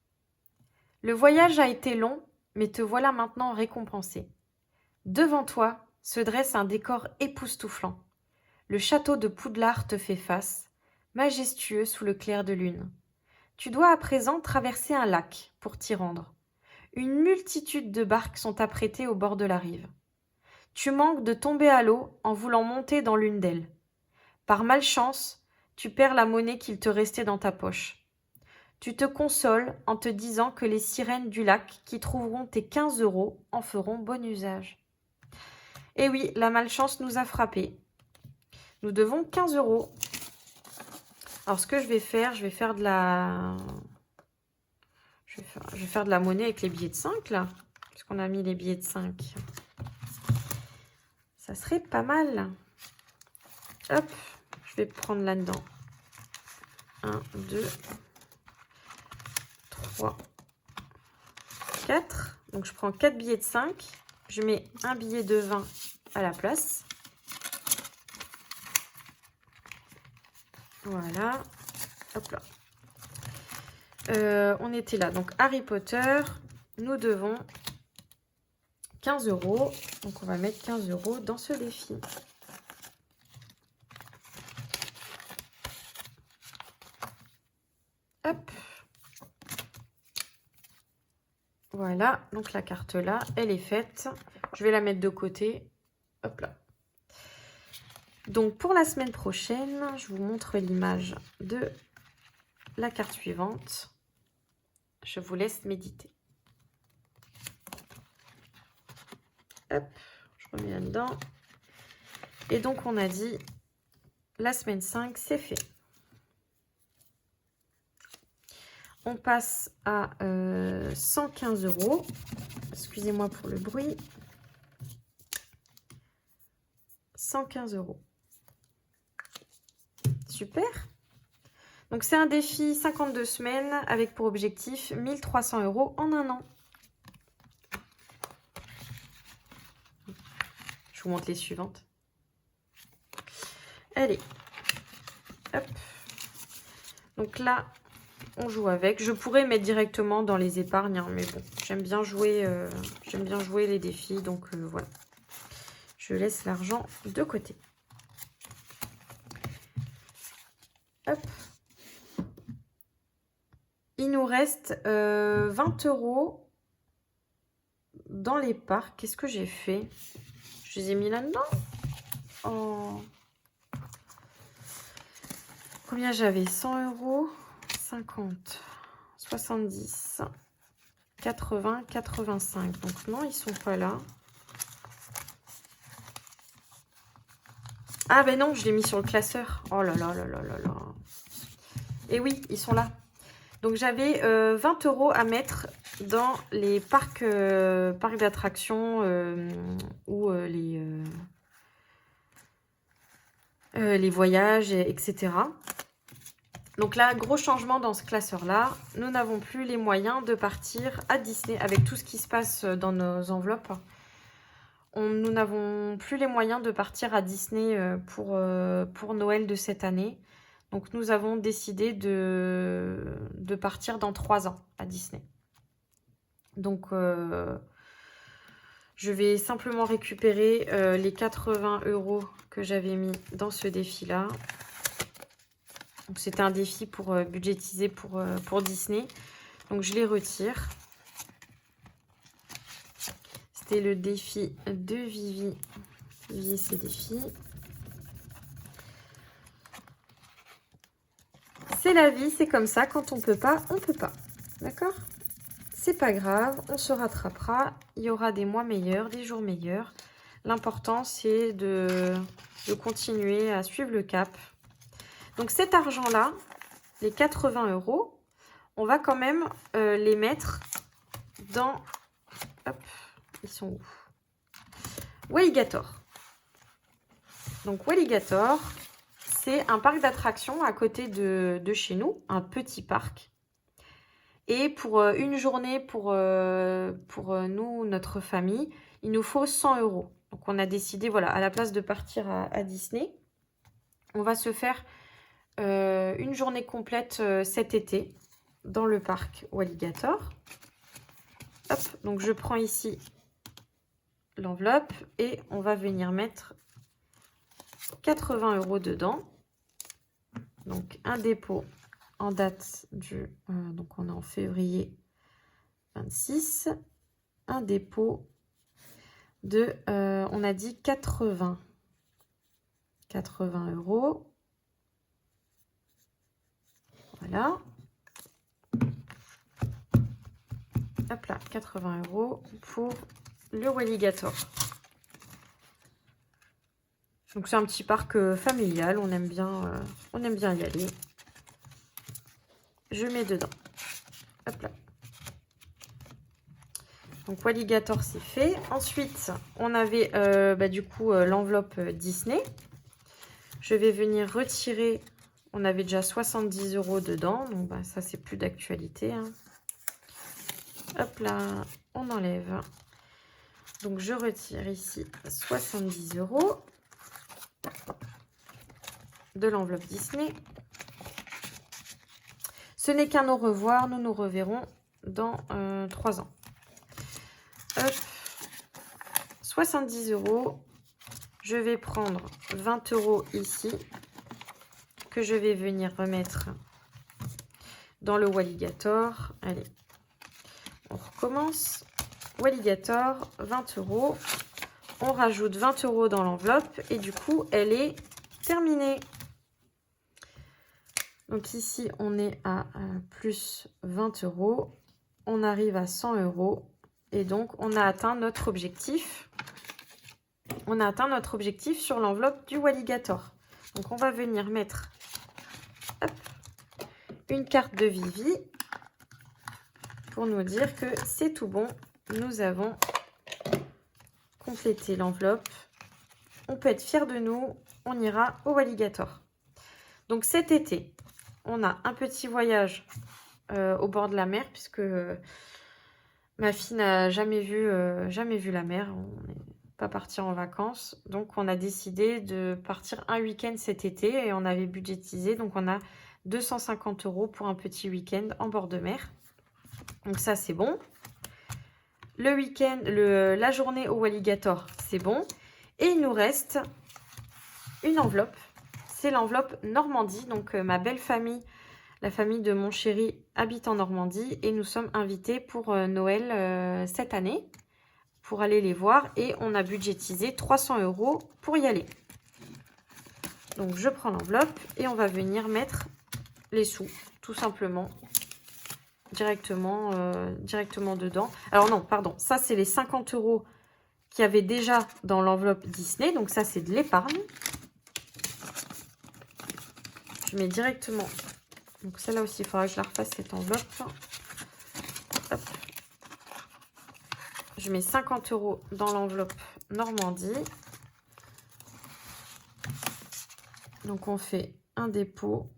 Le voyage a été long, mais te voilà maintenant récompensé. Devant toi se dresse un décor époustouflant. Le château de Poudlard te fait face, majestueux sous le clair de lune. Tu dois à présent traverser un lac pour t'y rendre. Une multitude de barques sont apprêtées au bord de la rive. Tu manques de tomber à l'eau en voulant monter dans l'une d'elles. Par malchance, tu perds la monnaie qu'il te restait dans ta poche. Tu te consoles en te disant que les sirènes du lac qui trouveront tes 15 € en feront bon usage. Et oui, la malchance nous a frappés. Nous devons 15 €. Alors, ce que je vais faire de la... Je vais faire de la monnaie avec les billets de 5, là. Puisqu'on a mis les billets de 5. Ça serait pas mal. Hop, je vais prendre là-dedans. 1, 2, 3, 4. Donc, je prends 4 billets de 5. Je mets un billet de 20 à la place. Voilà. Hop là. On était là. Donc, Harry Potter, nous devons 15 €. Donc, on va mettre 15 € dans ce défi. Hop. Voilà. Donc, la carte là, elle est faite. Je vais la mettre de côté. Hop là. Donc, pour la semaine prochaine, je vous montre l'image de la carte suivante. Je vous laisse méditer. Hop, je remets là-dedans. Et donc, on a dit, la semaine 5, c'est fait. On passe à 115 €. Excusez-moi pour le bruit. 115 €. Super. Donc, c'est un défi 52 semaines avec pour objectif 1300 € en un an. Je vous montre les suivantes. Allez. Hop. Donc là, on joue avec. Je pourrais mettre directement dans les épargnes, hein, mais bon, j'aime bien jouer les défis, donc voilà. Je laisse l'argent de côté. Hop. Il nous reste 20 € dans les parcs. Qu'est-ce que j'ai fait? Je les ai mis là-dedans. Oh. Combien j'avais? 100 €, 50, 70, 80, 85. Donc non, ils sont pas là. Ah ben non, je l'ai mis sur le classeur. Oh là là là là là là. Et oui, ils sont là. Donc j'avais 20 € à mettre dans les parcs d'attractions ou les voyages, etc. Donc là, gros changement dans ce classeur-là. Nous n'avons plus les moyens de partir à Disney avec tout ce qui se passe dans nos enveloppes. Nous n'avons plus les moyens de partir à Disney pour Noël de cette année. Donc, nous avons décidé de partir dans 3 ans à Disney. Donc, je vais simplement récupérer les 80 € que j'avais mis dans ce défi-là. Donc, c'était un défi pour budgétiser pour Disney. Donc, je les retire. C'était le défi de Vivi. Vivi, ses défis. C'est la vie, c'est comme ça. Quand on peut pas, on peut pas. D'accord? C'est pas grave, on se rattrapera. Il y aura des mois meilleurs, des jours meilleurs. L'important, c'est de continuer à suivre le cap. Donc cet argent-là, les 80 €, on va quand même les mettre dans... Hop, ils sont où? Walligator. Donc Walligator, c'est un parc d'attractions à côté de chez nous, un petit parc. Et pour une journée, pour nous, notre famille, il nous faut 100 €. Donc on a décidé, voilà, à la place de partir à Disney, on va se faire une journée complète cet été dans le parc Walligator. Hop, donc je prends ici l'enveloppe et on va venir mettre 80 € dedans. Donc un dépôt en date du... donc on est en février 26. Un dépôt de... on a dit 80 €. Voilà. Hop là, 80 € pour le Walligator. Donc c'est un petit parc familial, on aime bien y aller. Je mets dedans. Hop là. Donc Walligator c'est fait. Ensuite, on avait du coup l'enveloppe Disney. Je vais venir retirer. On avait déjà 70 € dedans, donc ça c'est plus d'actualité. Hein. Hop là, on enlève. Donc je retire ici 70 € de l'enveloppe Disney. Ce n'est qu'un au revoir, nous nous reverrons dans 3 ans. Hop, 70 €. Je vais prendre 20 € ici, que je vais venir remettre dans le Walligator. Allez, on recommence. Walligator, 20 €. On rajoute 20 € dans l'enveloppe et du coup, elle est terminée. Donc ici, on est à plus 20 €. On arrive à 100 € et donc on a atteint notre objectif. On a atteint notre objectif sur l'enveloppe du Walligator. Donc on va venir mettre hop, une carte de Vivi pour nous dire que c'est tout bon. Nous avons complété l'enveloppe. On peut être fiers de nous. On ira au Walligator. Donc cet été, on a un petit voyage au bord de la mer puisque ma fille n'a jamais vu la mer. On n'est pas parti en vacances. Donc on a décidé de partir un week-end cet été et on avait budgétisé. Donc on a 250 € pour un petit week-end en bord de mer. Donc ça c'est bon. Le week-end, la journée au Walligator, c'est bon. Et il nous reste une enveloppe. C'est l'enveloppe Normandie. Donc ma belle famille, la famille de mon chéri habite en Normandie. Et nous sommes invités pour Noël cette année pour aller les voir. Et on a budgétisé 300 € pour y aller. Donc je prends l'enveloppe et on va venir mettre les sous, tout simplement. Directement dedans. Alors non, pardon, ça c'est les 50 € qu'il y avait déjà dans l'enveloppe Disney. Donc ça c'est de l'épargne. Je mets directement. Donc celle-là aussi, il faudra que je la refasse cette enveloppe. Hop. Je mets 50 € dans l'enveloppe Normandie. Donc on fait un dépôt.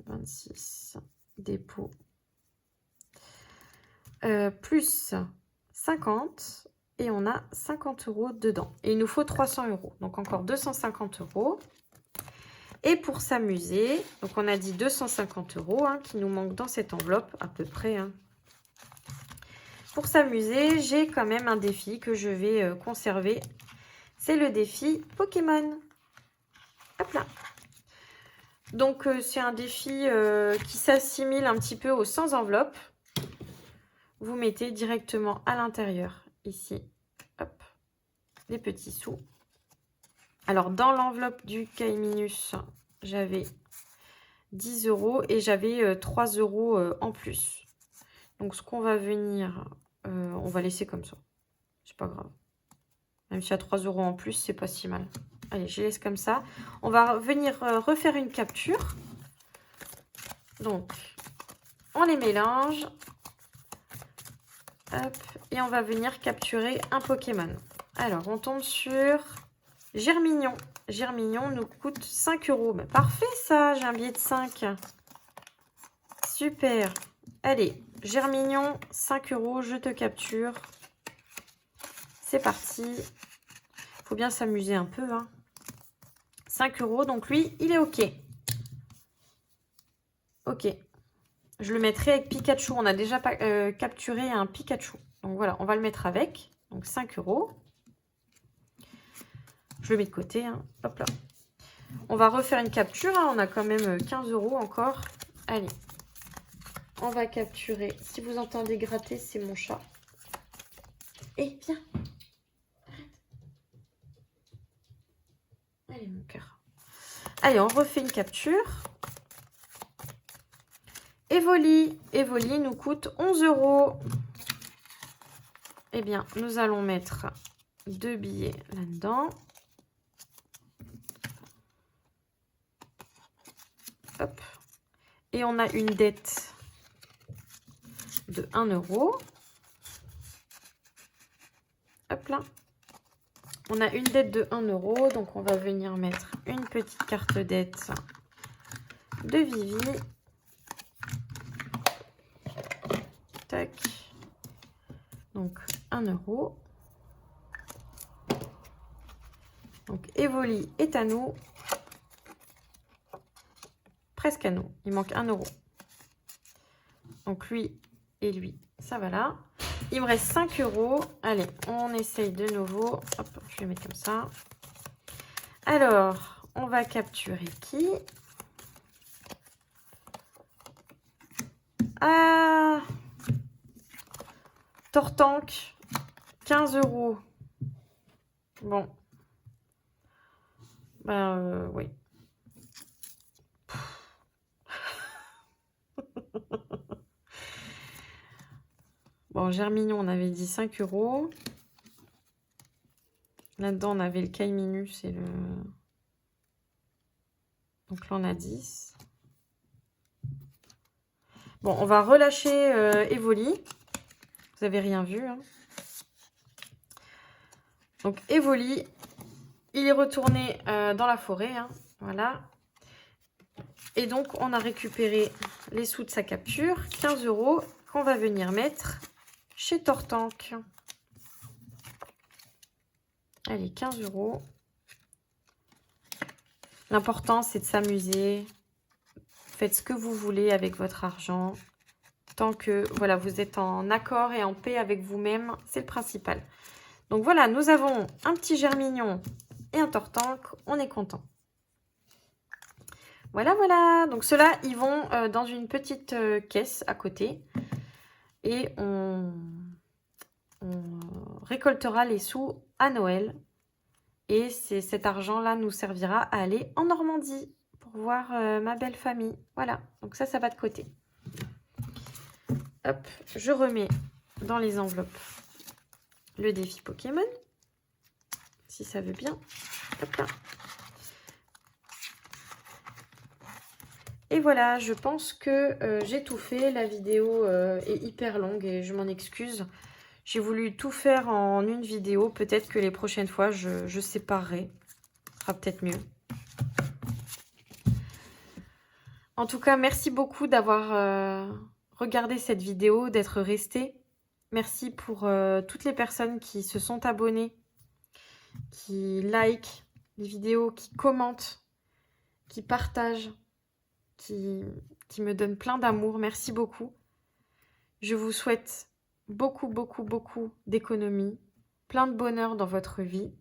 26 dépôt. Plus 50 et on a 50 € dedans et il nous faut 300 €, donc encore 250 €. Et pour s'amuser, donc on a dit 250 € hein, qui nous manque dans cette enveloppe à peu près hein. Pour s'amuser, j'ai quand même un défi que je vais conserver, c'est le défi Pokémon. Hop là. Donc c'est un défi qui s'assimile un petit peu aux sans enveloppe. Vous mettez directement à l'intérieur, ici, hop, les petits sous. Alors, dans l'enveloppe du Kaiminus, j'avais 10 € et j'avais 3 € en plus. Donc, ce qu'on va venir, on va laisser comme ça. C'est pas grave. Même si à 3 € en plus, c'est pas si mal. Allez, je laisse comme ça. On va venir refaire une capture. Donc, on les mélange. Hop, et on va venir capturer un Pokémon. Alors, on tombe sur Germignon. Germignon nous coûte 5 €. Mais parfait ça, j'ai un billet de 5. Super. Allez, Germignon, 5 €, je te capture. C'est parti. Faut bien s'amuser un peu. Hein. 5 €, donc lui, il est OK. OK. Je le mettrai avec Pikachu. On a déjà capturé un Pikachu. Donc voilà, on va le mettre avec. Donc 5 €. Je le mets de côté. Hein. Hop là. On va refaire une capture. Hein. On a quand même 15 € encore. Allez. On va capturer. Si vous entendez gratter, c'est mon chat. Eh, viens. Allez, mon cœur. Allez, on refait une capture. Evoli. Evoli nous coûte 11 €. Eh bien, nous allons mettre 2 billets là-dedans. Hop. Et on a une dette de 1 €. Hop là. On a une dette de 1 €. Donc, on va venir mettre une petite carte dette de Vivi. Tac. Donc, 1 €. Donc, Evoli est à nous. Presque à nous. Il manque 1 €. Donc, lui et lui, ça va là. Il me reste 5 €. Allez, on essaye de nouveau. Hop, je vais mettre comme ça. Alors, on va capturer qui? Ah, Tortank, 15 €. Bon. Ben, oui. Bon, Germignon, on avait dit 5 €. Là-dedans, on avait le Kaiminus et le... Donc là, on a 10. Bon, on va relâcher Evoli. Vous n'avez rien vu. Hein. Donc, Evoli, il est retourné dans la forêt. Hein. Voilà. Et donc, on a récupéré les sous de sa capture. 15 € qu'on va venir mettre chez Tortank. Allez, 15 €. L'important, c'est de s'amuser. Faites ce que vous voulez avec votre argent. Tant que voilà, vous êtes en accord et en paix avec vous-même, c'est le principal. Donc voilà, nous avons un petit Germignon et un Tortank. On est content. Voilà, voilà. Donc ceux-là, ils vont dans une petite caisse à côté. Et on récoltera les sous à Noël. Et cet argent-là nous servira à aller en Normandie pour voir ma belle famille. Voilà, donc ça va de côté. Hop, je remets dans les enveloppes le défi Pokémon, si ça veut bien. Hop là. Et voilà, je pense que j'ai tout fait. La vidéo est hyper longue et je m'en excuse. J'ai voulu tout faire en une vidéo. Peut-être que les prochaines fois, je séparerai. Ce sera peut-être mieux. En tout cas, merci beaucoup d'avoir regardé cette vidéo, d'être resté. Merci pour toutes les personnes qui se sont abonnées, qui like les vidéos, qui commentent, qui partagent, qui me donnent plein d'amour. Merci beaucoup. Je vous souhaite beaucoup, beaucoup, beaucoup d'économie, plein de bonheur dans votre vie.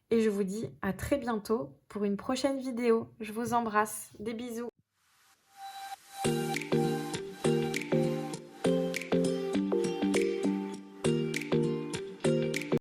Et je vous dis à très bientôt pour une prochaine vidéo. Je vous embrasse. Des bisous.